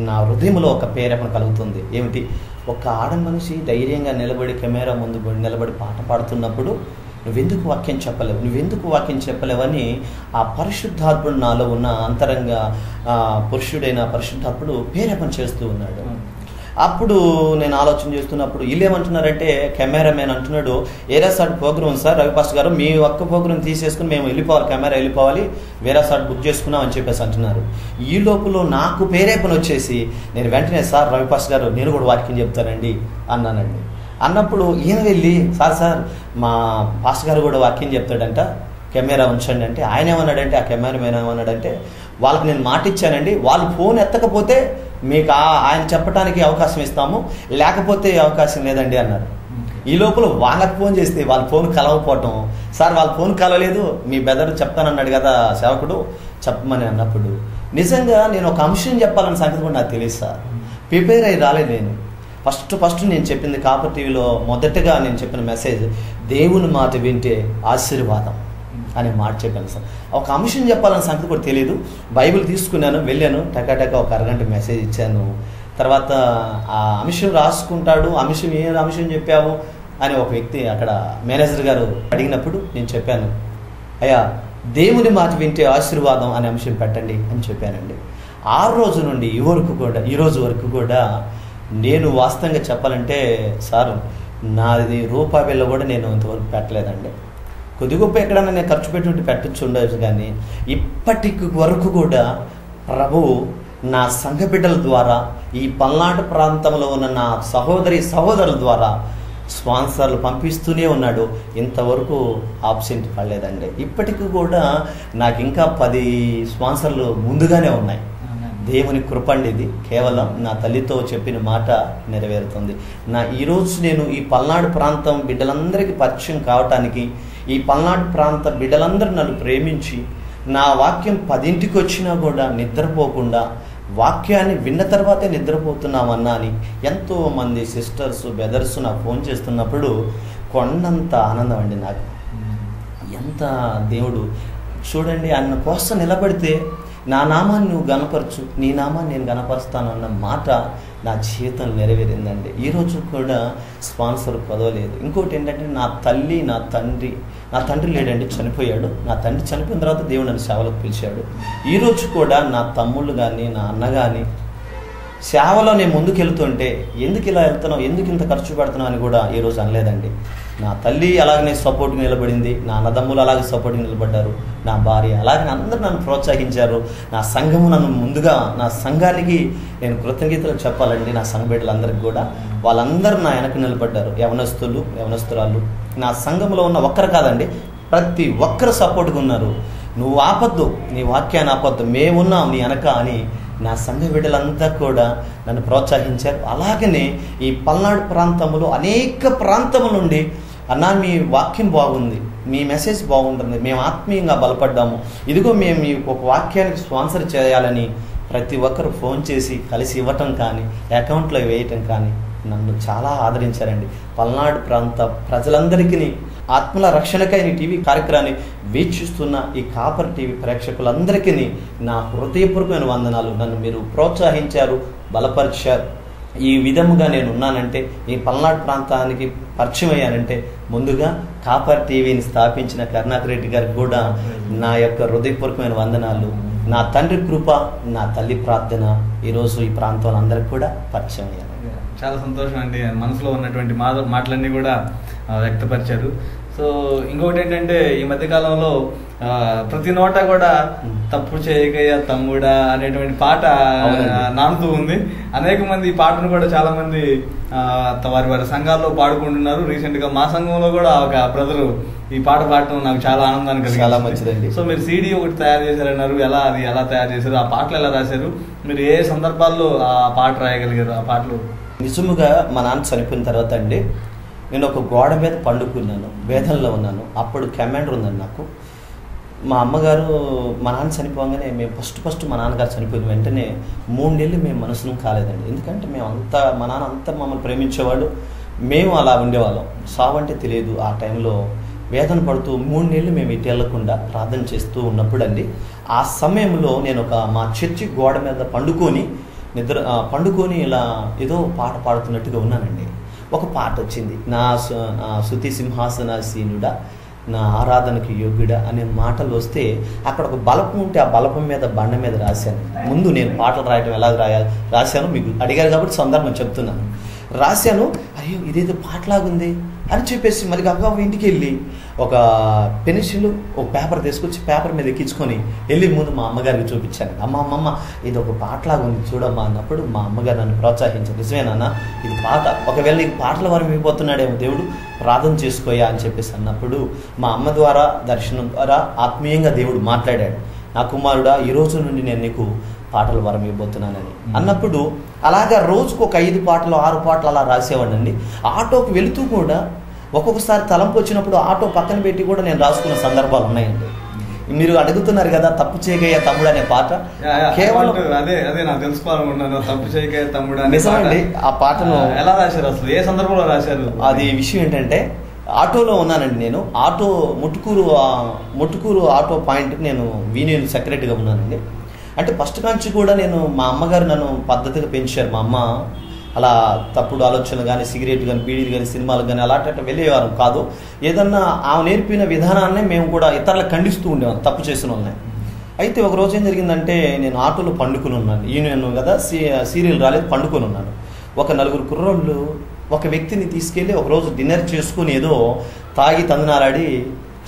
నా హృదయంలో ఒక ప్రేరేపణ కలుగుతుంది. ఏమిటి, ఒక ఆడ మనిషి ధైర్యంగా నిలబడి కెమెరా ముందు నిలబడి పాట పాడుతున్నప్పుడు నువ్వెందుకు వాక్యం చెప్పలేవని ఆ పరిశుద్ధాత్ముడు నాలో ఉన్న అంతరంగ పురుషుడైన పరిశుద్ధాత్ముడు ప్రేరేపణ చేస్తూ ఉన్నాడు. అప్పుడు నేను ఆలోచన చేస్తున్నప్పుడు వీళ్ళు ఏమంటున్నారంటే, కెమెరామెన్ అంటున్నాడు, ఏరా సార్ ప్రోగ్రామ్ సార్ రవిపాస్ గారు, మీ ఒక్క ప్రోగ్రామ్ తీసేసుకుని మేము వెళ్ళిపోవాలి, కెమెరా వెళ్ళిపోవాలి, వేరే సార్ బుక్ చేసుకున్నాం అని చెప్పేసి అంటున్నారు. ఈ లోపల నాకు ప్రేరేపణ వచ్చేసి నేను వెంటనే, సార్ రవిపాస్ గారు నేను కూడా వాక్యం చెప్తానండి అన్నానండి. అన్నప్పుడు ఈయన వెళ్ళి, సార్ మా పాస్టర్ గారు కూడా వాక్యం చెప్తాడంట, కెమెరా ఉంచండి అంటే, ఆయన ఏమన్నాడంటే, ఆ కెమెరామెన్ ఏమన్నాడంటే, వాళ్ళకి నేను మాట ఇచ్చానండి, వాళ్ళు ఫోన్ ఎత్తకపోతే మీకు ఆయన చెప్పడానికి అవకాశం ఇస్తాము, లేకపోతే అవకాశం లేదండి అన్నారు. ఈ లోపల వాళ్ళకి ఫోన్ చేస్తే వాళ్ళ ఫోన్ కలవకపోవటం, సార్ వాళ్ళ ఫోన్ కలవలేదు, మీ బెదర్ చెప్తానన్నాడు కదా సేవకుడు చెప్పమని అన్నప్పుడు నిజంగా నేను ఒక అంశం చెప్పాలన్న సంగతి కూడా నాకు తెలియదు సార్. ప్రిపేర్ అయ్యి రాలేదు నేను. ఫస్ట్ నేను చెప్పింది కాపర్ టీవీలో మొదటగా నేను చెప్పిన మెసేజ్, దేవుని మాట వింటే ఆశీర్వాదం అనే మాట చెప్పాను సార్. ఒక అంశం చెప్పాలన్న సంగతి కూడా తెలియదు. బైబిల్ తీసుకున్నాను, వెళ్ళాను, టకాటక ఒక అరగంట మెసేజ్ ఇచ్చాను. తర్వాత ఆ అంశం రాసుకుంటాడు, ఏ అంశం చెప్పావు అని ఒక వ్యక్తి అక్కడ మేనేజర్ గారు అడిగినప్పుడు నేను చెప్పాను, అయ్యా దేవుని మాట వింటే ఆశీర్వాదం అనే అంశం పెట్టండి అని చెప్పానండి. ఆ రోజు నుండి ఈ రోజు వరకు కూడా నేను వాస్తవంగా చెప్పాలంటే సార్, నాది రూపాయి బిళ్ళ కూడా నేను ఇంతవరకు పెట్టలేదండి. కొద్ది గొప్ప ఎక్కడన్నా నేను ఖర్చు పెట్టి పెట్టచ్చు ఉండవచ్చు, కానీ ఇప్పటికి వరకు కూడా ప్రభువు నా సంఘ బిడ్డల ద్వారా, ఈ పల్నాడు ప్రాంతంలో ఉన్న నా సహోదరుల ద్వారా స్పాన్సర్లు పంపిస్తూనే ఉన్నాడు. ఇంతవరకు ఆబ్సెంట్ పడలేదండి. ఇప్పటికి కూడా నాకు ఇంకా 10 స్పాన్సర్లు ముందుగానే ఉన్నాయి. దేవుని కృప అండి ఇది. కేవలం నా తల్లితో చెప్పిన మాట నెరవేరుతుంది. ఈరోజు నేను ఈ పల్నాడు ప్రాంతం బిడ్డలందరికీ పరిచయం కావటానికి, ఈ పల్నాడు ప్రాంత బిడ్డలందరూ నన్ను ప్రేమించి నా వాక్యం 10ంటికి వచ్చినా కూడా నిద్రపోకుండా వాక్యాన్ని విన్న తర్వాతే నిద్రపోతున్నామన్నా అని ఎంతోమంది సిస్టర్స్ బ్రదర్స్ నాకు ఫోన్ చేస్తున్నప్పుడు కొండంత ఆనందం అండి నాకు. ఎంత దేవుడు చూడండి, అన్న కోసం నిలబడితే నా నామాన్ని నువ్వు గణపరచు, నీ నామాన్ని నేను గణపరుస్తాను అన్న మాట నా జీవితం నెరవేరిందండి. ఈరోజు కూడా స్పాన్సర్ పదవలేదు. ఇంకోటి ఏంటంటే, నా తండ్రి లేడండి, చనిపోయాడు. నా తండ్రి చనిపోయిన తర్వాత దేవుడు నన్ను సేవలకు పిలిచాడు. ఈరోజు కూడా నా తమ్ముళ్ళు కానీ నా అన్న కానీ సేవలో నేను ముందుకు వెళ్తుంటే, ఎందుకు ఇలా వెళ్తున్నావు, ఎందుకు ఇంత ఖర్చు పెడుతున్నావు అని కూడా ఈరోజు అనలేదండి. నా తల్లి అలాగనే సపోర్ట్గా నిలబడింది, నా అన్నదమ్ములు అలాగే సపోర్ట్గా నిలబడ్డారు, నా భార్య అలాగే అందరూ నన్ను ప్రోత్సహించారు. నా సంఘము నన్ను ముందుగా, నా సంఘానికి నేను కృతజ్ఞతలు చెప్పాలండి. నా సంఘ బిడ్డలందరికీ కూడా వాళ్ళందరూ నా వెనక నిలబడ్డారు. యవనస్తురాళ్ళు నా సంఘంలో ఉన్న ఒక్కరు కాదండి, ప్రతి ఒక్కరు సపోర్ట్గా ఉన్నారు. నువ్వు ఆపద్దు, నీ వాక్యాన్ని ఆపద్దు, మేమున్నాం నీ వెనక అని నా సంఘ బిడ్డలంతా కూడా నన్ను ప్రోత్సహించారు. అలాగనే ఈ పల్నాడు ప్రాంతంలో అనేక ప్రాంతముల నుండి, అన్నా మీ వాక్యం బాగుంది, మీ మెసేజ్ బాగుంటుంది, మేము ఆత్మీయంగా బలపడ్డాము, ఇదిగో మేము ఈ ఒక వాక్యానికి స్పాన్సర్ చేయాలని ప్రతి ఒక్కరు ఫోన్ చేసి కలిసి ఇవ్వటం కానీ, అకౌంట్లో వేయటం కానీ నన్ను చాలా ఆదరించారండి. పల్నాడు ప్రాంత ప్రజలందరికీ ఆత్మల రక్షణకై ఈ టీవీ కార్యక్రమాన్ని వీక్షిస్తున్న ఈ కాపర్ టీవీ ప్రేక్షకులందరికీ నా హృదయపూర్వకమైన వందనాలు. నన్ను మీరు ప్రోత్సహించారు, బలపరిచారు. ఈ విధముగా నేను ఉన్నానంటే, ఈ పల్నాడు ప్రాంతానికి పరిచయం అయ్యానంటే ముందుగా కాపర్ టీవీని స్థాపించిన కరుణాకర్ రెడ్డి గారికి కూడా నా యొక్క హృదయపూర్వకమైన వందనాలు. నా తండ్రి కృప, నా తల్లి ప్రార్థన ఈరోజు ఈ ప్రాంతంలో అందరికి కూడా పరిచయం అయ్యాను. చాలా సంతోషం అండి. మనసులో ఉన్నటువంటి మాటలన్నీ కూడా వ్యక్తపరిచారు. సో ఇంకొకటి ఏంటంటే, ఈ మధ్యకాలంలో ప్రతి నోట కూడా తప్పు చేయకయ్యా తమ్ముడా అనేటువంటి పాట నానుతూ ఉంది. అనేక మంది ఈ పాటను కూడా చాలా మంది వారి సంఘాల్లో పాడుకుంటున్నారు. రీసెంట్గా మా సంఘంలో కూడా ఒక బ్రదరు ఈ పాట పాడటం నాకు చాలా ఆనందాన్ని కలిగింది. చాలా మంచిదండి. సో మీరు సీడీ ఒకటి తయారు చేశారన్నారు, ఎలా తయారు చేశారు, ఆ పాటలు ఎలా రాశారు, మీరు ఏ సందర్భాల్లో ఆ పాట రాయగలిగారు? ఆ పాటలు నిజముగా మా నాన్న చనిపోయిన తర్వాత అండి, నేను ఒక గోడ మీద పండుకున్నాను, వేదనలో ఉన్నాను. అప్పుడు కమాండర్ ఉందండి నాకు. మా అమ్మగారు, మా నాన్న చనిపోగానే మేము ఫస్ట్ మా నాన్నగారు చనిపోయిన వెంటనే 3 నెలలు మేము మనసును కాలేదండి. ఎందుకంటే మా నాన్న అంతా మమ్మల్ని ప్రేమించేవాడు, మేము అలా ఉండేవాళ్ళం. సావు అంటే తెలియదు. ఆ టైంలో వేదన పడుతూ 3 నెలలు మేము ఇటు వెళ్ళకుండా ప్రార్థన చేస్తూ ఉన్నప్పుడు అండి, ఆ సమయంలో నేను మా చర్చి గోడ మీద పండుకొని ఇలా ఏదో పాట పాడుతున్నట్టుగా ఉన్నానండి. ఒక పాట వచ్చింది, నా స్తుతి సింహాసనాసీనుడా, నా ఆరాధనకు యోగ్యుడా అనే మాటలు వస్తే అక్కడ ఒక బలపం ఉంటే ఆ బలపం మీద బండ మీద రాశాను. ముందు నేను పాటలు రాయడం ఎలా రాశాను మీకు అడిగారు కాబట్టి సందర్భం చెప్తున్నాను. రాశాను, అయ్యో ఇదేదో పాటలాగుంది అని చెప్పేసి మళ్ళీ గబగబా ఇంటికి వెళ్ళి ఒక పెన్సిల్ ఒక పేపర్ తీసుకొచ్చి పేపర్ మీద ఎక్కించుకొని వెళ్ళి ముందు మా అమ్మగారికి చూపించాను. అమ్మమ్మ ఇది ఒక పాటలాగా ఉంది చూడమ్మా అన్నప్పుడు మా అమ్మగారు నన్ను ప్రోత్సహించారు. నిజమేనా ఇది పాట, ఒకవేళ నీకు పాటల వరం ఇవ్వబోతున్నాడేమో దేవుడు, ప్రార్థన చేసుకోయా అని చెప్పేసి అన్నప్పుడు మా అమ్మ ద్వారా దర్శనం ద్వారా ఆత్మీయంగా దేవుడు మాట్లాడాడు. నా కుమారుడా, ఈ రోజు నుండి నేను నీకు పాటలు వరం ఇవ్వబోతున్నానని అన్నప్పుడు అలాగా రోజుకు ఒక 5 పాటలు 6 పాటలు అలా రాసేవాడినండి. ఆటోకి వెళుతూ కూడా ఒక్కొక్కసారి తలంపు వచ్చినప్పుడు ఆటో పక్కన పెట్టి కూడా నేను రాసుకున్న సందర్భాలు ఉన్నాయండి. మీరు అడుగుతున్నారు కదా తప్పు చేయగయ్య తమ్ముడు అనే పాట, కేవలం అదే నాకు తెలుసుకోవాలనుకున్నాను. తప్పు చేయగయ్య తమ్ముడు నిజమండి. ఆ పాటను ఎలా రాశారు, అసలు ఏ సందర్భంలో రాశారు? అది విషయం ఏంటంటే, ఆటోలో ఉన్నానండి నేను. ముట్టుకూరు ఆటో పాయింట్ నేను యూనియన్ సెక్రటరీగా ఉన్నానండి. అంటే ఫస్ట్ నుంచి కూడా నేను మా అమ్మగారు నన్ను పద్ధతిగా పెంచారు. మా అమ్మ అలా తప్పుడు ఆలోచనలు కానీ సిగరెట్ కానీ బీడీలు కానీ సినిమాలకు కానీ అలాంటి వెళ్ళేవారు కాదు. ఏదన్నా ఆమె నేర్పిన విధానాన్ని మేము కూడా ఇతరులకు ఖండిస్తూ ఉండేవాళ్ళం తప్పు చేసిన వాళ్ళని. అయితే ఒక రోజు ఏం జరిగిందంటే, నేను ఆటోలో పండుకొని ఉన్నాను. యూనియన్ కదా, సీరియల్ రాలేదు, పండుకొని ఉన్నాను. ఒక 4 కుర్రోళ్ళు ఒక వ్యక్తిని తీసుకెళ్ళి ఒకరోజు డిన్నర్ చేసుకుని ఏదో తాగి తందనాలాడి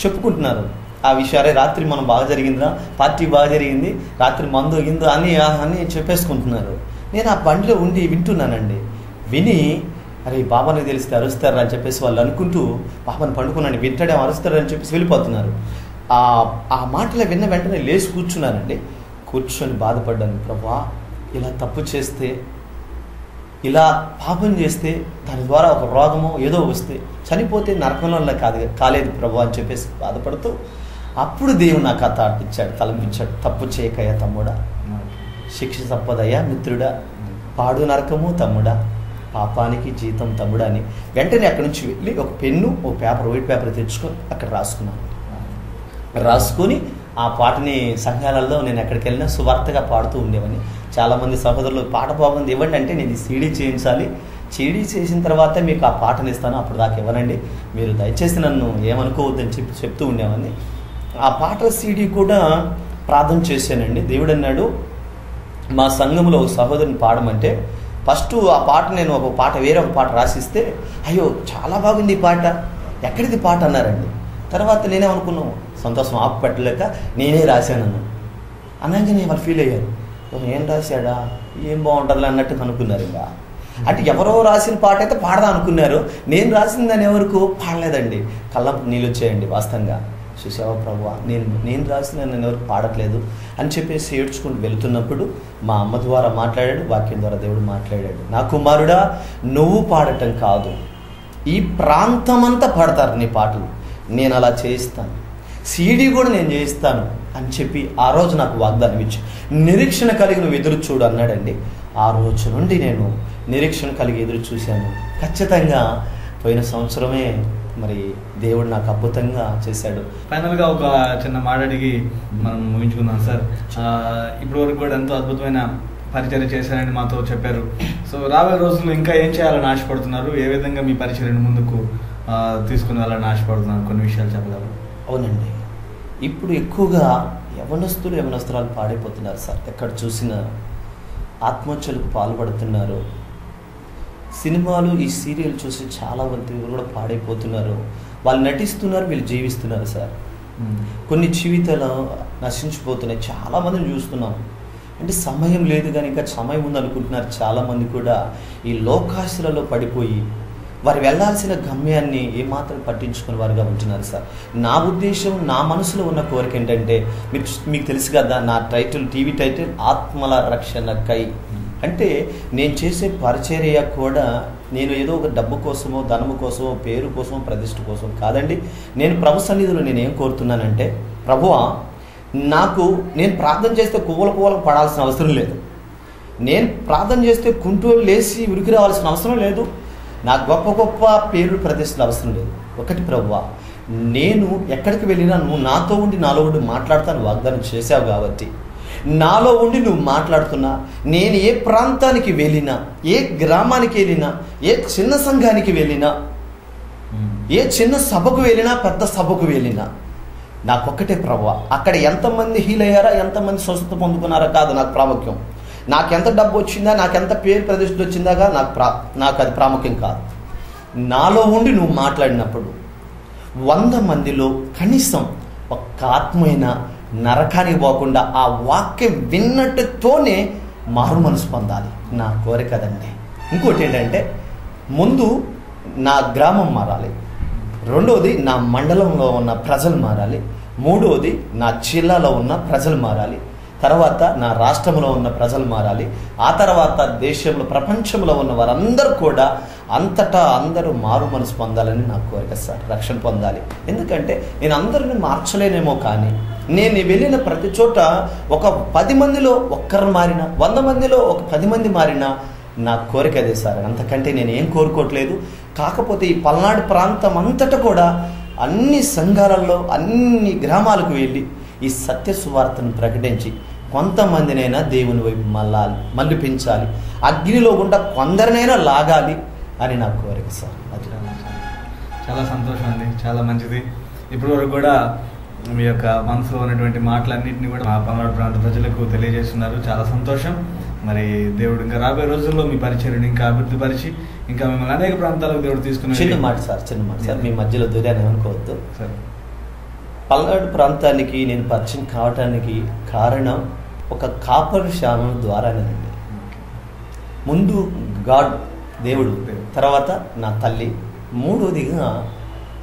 చెప్పుకుంటున్నారు ఆ విషయాలే. రాత్రి మనం బాగా జరిగిందిరా, పార్టీ బాగా జరిగింది, రాత్రి మందు గిందు అని చెప్పేసుకుంటున్నారు. నేను ఆ బండిలో ఉండి వింటున్నానండి. విని అరే బాబాని తెలిస్తే అరుస్తారు అని చెప్పేసి వాళ్ళు అనుకుంటూ బాబాని పండుకున్నాను, వింటాడే అరుస్తారు అని చెప్పేసి వెళ్ళిపోతున్నారు. ఆ మాటలు విన్న వెంటనే లేచి కూర్చున్నానండి. కూర్చొని బాధపడ్డాను. ప్రభువా, ఇలా తప్పు చేస్తే, ఇలా పాపం చేస్తే, దాని ద్వారా ఒక రోగమో ఏదో వస్తే చనిపోతే నరకంలో కాలేదు ప్రభు అని చెప్పేసి బాధపడుతూ అప్పుడు దేవుడు నాకు ఆ థాట్ ఇచ్చాడు, తలంపించాడు. తప్పు చేయకయ్యా తమ్ముడా, శిక్ష తప్పదయ్యా మిత్రుడా, పాడు నరకము తమ్ముడా, పాపానికి జీతం తమ్ముడా అని. వెంటనే అక్కడి నుంచి వెళ్ళి ఒక పెన్ను ఒక పేపర్ వైట్ పేపర్ తెచ్చుకొని అక్కడ రాసుకొని ఆ పాటని సంఘాలలో నేను ఎక్కడికి వెళ్ళినా సువార్తగా పాడుతూ ఉండేవాడిని. చాలామంది సహోదరులు పాట బాగుంది ఇవ్వండి అంటే, నేను సీడీ చేయించాలి, సీడీ చేసిన తర్వాత మీకు ఆ పాటని ఇస్తాను, అప్పుడు దాకా ఇవ్వనండి, మీరు దయచేసి నన్ను ఏమనుకోవద్దని చెప్తూ ఉండేవాడిని. ఆ పాటల సీడీ కూడా ప్రార్థన చేశానండి. దేవుడు అన్నాడు, మా సంఘంలో ఒక సహోదరుని పాడమంటే ఫస్ట్ ఆ పాట నేను ఒక పాట వేరే ఒక పాట రాసిస్తే, అయ్యో చాలా బాగుంది ఈ పాట, ఎక్కడిది పాట అన్నారండి. తర్వాత నేనేమనుకున్నాను, సంతోషం ఆపు పెట్టలేక నేనే రాశానన్నా అనగానే వాళ్ళు ఫీల్ అయ్యారు, ఏం రాశాడా, ఏం బాగుంటుంది అన్నట్టు అనుకున్నారు. ఇంకా అంటే ఎవరో రాసిన పాట అయితే పాడదా అనుకున్నారు, నేను రాసిందని ఎవరికి పాడలేదండి. కళ్ళంపు నీళ్ళు వచ్చాయండి. వాస్తవంగా చూసావా ప్రభువా, నేను రాసిన నేను ఎవరికి పాడట్లేదు అని చెప్పేసి ఏడ్చుకుంటూ వెళుతున్నప్పుడు మా అమ్మ ద్వారా మాట్లాడాడు, వాక్యం ద్వారా దేవుడు మాట్లాడాడు. నా కుమారుడా, నువ్వు పాడటం కాదు, ఈ ప్రాంతమంతా పాడతారు నీ పాటలు, నేను అలా చేయిస్తాను, సీడీ కూడా నేను చేయిస్తాను అని చెప్పి ఆ రోజు నాకు వాగ్దానం ఇచ్చి నిరీక్షణ కలిగి నువ్వు ఎదురు చూడు అన్నాడండి. ఆ రోజు నుండి నేను నిరీక్షణ కలిగి ఎదురు చూశాను. ఖచ్చితంగా పోయిన సంవత్సరమే మరి దేవుడు నాకు అద్భుతంగా చేశాడు. ఫైనల్గా ఒక చిన్న మాట అడిగి మనం ముగించుకుందాం సార్. ఇప్పటి వరకు కూడా ఎంతో అద్భుతమైన పరిచర్య చేశారని మాతో చెప్పారు. సో రాబోయే రోజుల్లో ఇంకా ఏం చేయాలని ఆశపడుతున్నారు, ఏ విధంగా మీ పరిచర్యను ముందుకు తీసుకుని వెళ్ళాలని ఆశపడుతున్నారు, కొన్ని విషయాలు చెప్పగలరు? అవునండి, ఇప్పుడు ఎక్కువగా యవనస్తురాలు పాడైపోతున్నారు సార్. ఎక్కడ చూసినా ఆత్మహత్యలకు పాల్పడుతున్నారు. సినిమాలు ఈ సీరియల్ చూసి చాలా మంది కూడా పాడైపోతున్నారు. వాళ్ళు నటిస్తున్నారు, వీళ్ళు జీవిస్తున్నారు సార్. కొన్ని జీవితాలు నశించిపోతున్నాయి. చాలామందిని చూస్తున్నాం. అంటే సమయం లేదు కానీ ఇంకా సమయం ఉంది అనుకుంటున్నారు. చాలామంది కూడా ఈ లోకాశలలో పడిపోయి వారు వెళ్ళాల్సిన గమ్యాన్ని ఏమాత్రం పట్టించుకుని వారుగా ఉంటున్నారు సార్. నా ఉద్దేశం, నా మనసులో ఉన్న కోరిక ఏంటంటే, మీకు తెలుసు కదా నా టైటిల్, టీవీ టైటిల్ ఆత్మల రక్షణకై. అంటే నేను చేసే పరిచర్య కూడా నేను ఏదో ఒక డబ్బు కోసమో ధనము కోసమో పేరు కోసమో ప్రతిష్ఠ కోసం కాదండి. నేను ప్రభు సన్నిధిలో నేను ఏం కోరుతున్నానంటే, ప్రభువా, నేను ప్రార్థన చేస్తే కువ్వలు పడాల్సిన అవసరం లేదు, నేను ప్రార్థన చేస్తే కుంటూరు లేచి ఉరికి రావాల్సిన అవసరం లేదు, నాకు గొప్ప పేరు ప్రతిష్టలు అవసరం లేదు. ఒకటి ప్రభువా, నేను ఎక్కడికి వెళ్ళినా నువ్వు నాతో ఉండి నాలో ఉండి మాట్లాడతాను వాగ్దానం చేశావు కాబట్టి నాలో ఉండి నువ్వు మాట్లాడుతున్నా, నేను ఏ ప్రాంతానికి వెళ్ళినా, ఏ గ్రామానికి వెళ్ళినా, ఏ చిన్న సంఘానికి వెళ్ళినా, ఏ చిన్న సభకు వెళ్ళినా, పెద్ద సభకు వెళ్ళినా, నాకొక్కటే ప్రభువా, అక్కడ ఎంతమంది హీల్ అయ్యారా, ఎంతమంది స్వస్థత పొందుకున్నారా కాదు నాకు ప్రాముఖ్యం. నాకెంత డబ్బు వచ్చిందా, నాకెంత పేరు ప్రతిష్ఠ వచ్చిందాగా నాకు అది ప్రాముఖ్యం కాదు. నాలో ఉండి నువ్వు మాట్లాడినప్పుడు 100 మందిలో కనీసం ఒక్క ఆత్మైన నరకానికి పోకుండా ఆ వాక్యం విన్నట్టుతోనే మారు మనసు పొందాలి నా కోరిక అదండి. ఇంకోటి ఏంటంటే, ముందు నా గ్రామం మారాలి, రెండవది నా మండలంలో ఉన్న ప్రజలు మారాలి, మూడవది నా జిల్లాలో ఉన్న ప్రజలు మారాలి, తర్వాత నా రాష్ట్రంలో ఉన్న ప్రజలు మారాలి, ఆ తర్వాత దేశంలో ప్రపంచంలో ఉన్న వారందరూ కూడా అంతటా అందరూ మారు మనసు పొందాలని నా కోరిక సార్. రక్షణ పొందాలి. ఎందుకంటే నేను అందరిని మార్చలేనేమో, కానీ నేను వెళ్ళిన ప్రతి చోట ఒక 10 మందిలో ఒక్కరు మారినా, 100 మందిలో ఒక 10 మంది మారినా నా కోరిక అదే సార్. అంతకంటే నేను ఏం కోరుకోవట్లేదు. కాకపోతే ఈ పల్నాడు ప్రాంతం అంతటా కూడా అన్ని సంఘాలలో అన్ని గ్రామాలకు వెళ్ళి ఈ సత్య సువార్తను ప్రకటించి కొంతమందినైనా దేవుని వైపు మళ్ళిపించాలి, అగ్నిలో గుండా కొందరినైనా లాగాలి అని నా కోరిక సార్. చాలా సంతోషం అండి, చాలా మంచిది. ఇప్పటి వరకు కూడా మీ యొక్క మనసులో ఉన్నటువంటి మాటలన్నింటినీ కూడా మా పల్నాడు ప్రాంత ప్రజలకు తెలియజేస్తున్నారు. చాలా సంతోషం. మరి దేవుడు ఇంకా రాబోయే రోజుల్లో మీ పరిచర్యను ఇంకా అభివృద్ధి పరిచి ఇంకా మిమ్మల్ని అనేక ప్రాంతాలకు దేవుడు తీసుకుని. చిన్న మాట సార్, మీ మధ్యలో దూరాన్ని అనుకోవద్దు. పల్నాడు ప్రాంతానికి నేను పరిచయం కావటానికి కారణం ఒక కాపరశాల ద్వారానేనండి. ముందు గాడ్ దేవుడు, తర్వాత నా తల్లి, మూడోదిగా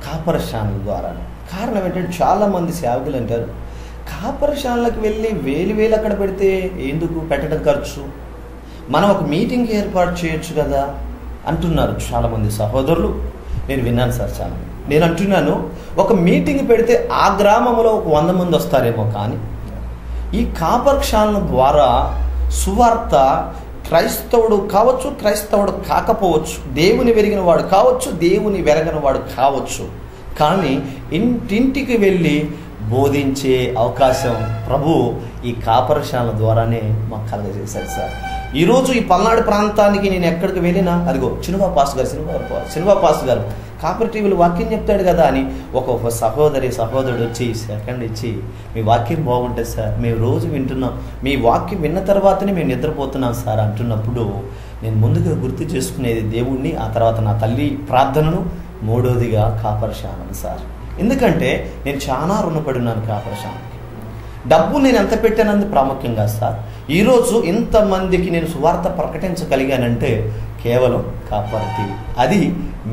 కాపరశాల ద్వారా. కారణం ఏంటంటే, చాలామంది సేవకులు అంటారు కాపరశాలకు వెళ్ళి వేలు అక్కడ పెడితే ఎందుకు పెట్టడం ఖర్చు, మనం ఒక మీటింగ్ ఏర్పాటు చేయొచ్చు కదా అంటున్నారు చాలామంది సహోదరులు. నేను విన్నాను సార్ చాలా. నేను అంటున్నాను, ఒక మీటింగ్ పెడితే ఆ గ్రామంలో ఒక 100 మంది వస్తారేమో, కానీ ఈ కాపరశాల ద్వారా సువార్త క్రైస్తవుడు కావచ్చు, క్రైస్తవుడు కాకపోవచ్చు, దేవుని వెరిగిన వాడు కావచ్చు, దేవుని వెరగని వాడు కావచ్చు, కానీ ఇంటింటికి వెళ్ళి బోధించే అవకాశం ప్రభు ఈ కాపరశాల ద్వారానే మాకు కలగజేశాడు సార్. ఈరోజు ఈ పల్నాడు ప్రాంతానికి నేను ఎక్కడికి వెళ్ళినా, అదిగో చిన్నబాబు పాస్టర్ గారు కాపర్ టీవీలో వాక్యం చెప్తాడు కదా అని ఒక సహోదరుడు వచ్చి సెకండ్ ఇచ్చి, మీ వాక్యం బాగుంటుంది సార్, మేము రోజు వింటున్నాం, మీ వాక్యం విన్న తర్వాతనే మేము నిద్రపోతున్నాం సార్ అంటున్నప్పుడు నేను ముందుగా గుర్తు చేసుకునేది దేవుణ్ణి, ఆ తర్వాత నా తల్లి ప్రార్థనను, మూడోదిగా కాపరశాలను సార్. ఎందుకంటే నేను చాలా రుణపడి ఉన్నాను కాపరశాలకి. డబ్బు నేను ఎంత పెట్టానంది ప్రాముఖ్యం కాదు సార్. ఈరోజు ఇంతమందికి నేను సువార్త ప్రకటించగలిగానంటే కేవలం కాపర్ టీవీ. అది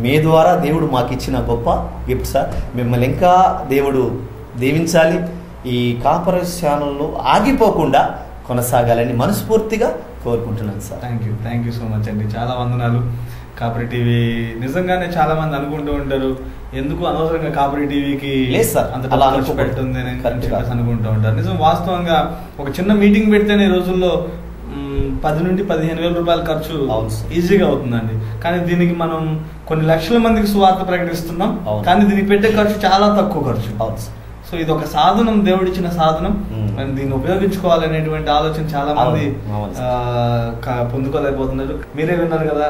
మీ ద్వారా దేవుడు మాకు ఇచ్చిన గొప్ప గిఫ్ట్ సార్. మిమ్మల్ని ఇంకా దేవుడు దీవించాలి, ఈ కాపరశాలలో ఆగిపోకుండా కొనసాగాలని మనస్ఫూర్తిగా కోరుకుంటున్నాను sir. Thank you so much అండి. చాలా వందనాలు. కాపర్ టీవీ నిజంగానే చాలా మంది అనుకుంటూ ఉంటారు, ఎందుకు అనవసరంగా కాపర్ టీవీకి అంత ఖర్చు పెడుతుంది అని చెప్పేసి అనుకుంటూ ఉంటారు. నిజం, వాస్తవంగా ఒక చిన్న మీటింగ్ పెడితేనే ఈ రోజుల్లో 10 నుండి 15,000 రూపాయల ఖర్చు ఈజీగా అవుతుందండి. కానీ దీనికి మనం కొన్ని లక్షల మందికి సువార్త ప్రకటిస్తున్నాం, కానీ దీనికి పెట్టే ఖర్చు చాలా తక్కువ ఖర్చు. సో ఇది ఒక సాధనం, దేవుడిచ్చిన సాధనం, దీన్ని ఉపయోగించుకోవాలనేటువంటి ఆలోచన చాలా మంది పొందుకోలేకపోతున్నారు. మీరే విన్నారు కదా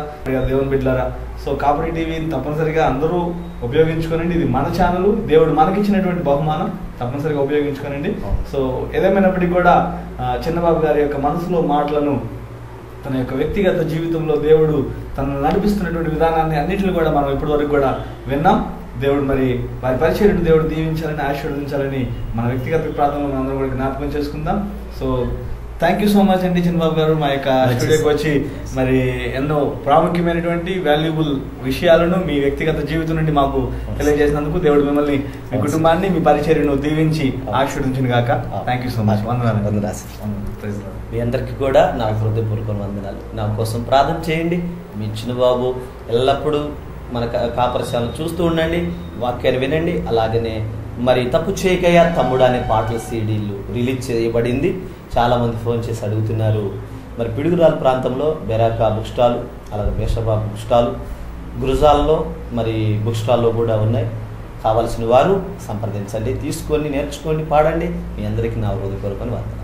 దేవుని బిడ్డలారా. సో కాపర్ టీవీని తప్పనిసరిగా అందరూ ఉపయోగించుకోనండి. ఇది మన ఛానల్, దేవుడు మనకిచ్చినటువంటి బహుమానం, తప్పనిసరిగా ఉపయోగించుకోనండి. సో ఏదేమైనప్పటికీ కూడా చిన్నబాబు గారి యొక్క మనసులో మాటలను, తన యొక్క వ్యక్తిగత జీవితంలో దేవుడు తనను నడిపిస్తున్నటువంటి విధానాన్ని అన్నింటిని కూడా మనం ఇప్పటి వరకు కూడా విన్నాం. దేవుడు మరి వారి పరిచర్యను దేవుడు దీవించాలని, ఆశీర్వదించాలని మన వ్యక్తిగత ప్రాంతంలో అందరం కూడా జ్ఞాపకం చేసుకుందాం. So thank you so much అండి చిన్నబాబు గారు, మా యొక్క స్టూడియోకి వచ్చి మరి ఎన్నో ప్రాముఖ్యమైనటువంటి వాల్యుబుల్ విషయాలను మీ వ్యక్తిగత జీవితం నుండి మాకు తెలియజేసినందుకు దేవుడు మిమ్మల్ని, మీ కుటుంబాన్ని, మీ పరిచర్యను దీవించి ఆశీర్వదించును గాక. Thank you so much. మీ అందరికీ కూడా నా హృదయపూర్వక వందనాలు. నా కోసం ప్రార్థన చేయండి. మీ చిన్నబాబు ఎల్లప్పుడూ మన కాపరశాలను చూస్తూ ఉండండి, వాక్యాన్ని వినండి. అలాగనే మరి తప్పు చేయకయ్యా తమ్ముడు అనే పాటల సీడీలు రిలీజ్ చేయబడింది. చాలామంది ఫోన్ చేసి అడుగుతున్నారు. మరి పిడుగురాల ప్రాంతంలో బెరాకా బుక్ స్టాల్, అలాగే బేషబాబు బుక్ స్టాల్, గురుజాల్లో మరి బుక్ స్టాల్లో కూడా ఉన్నాయి. కావాల్సిన వారు సంప్రదించండి, తీసుకొని నేర్చుకోండి, పాడండి. మీ అందరికీ నా హృదయపూర్వక వందనాలు.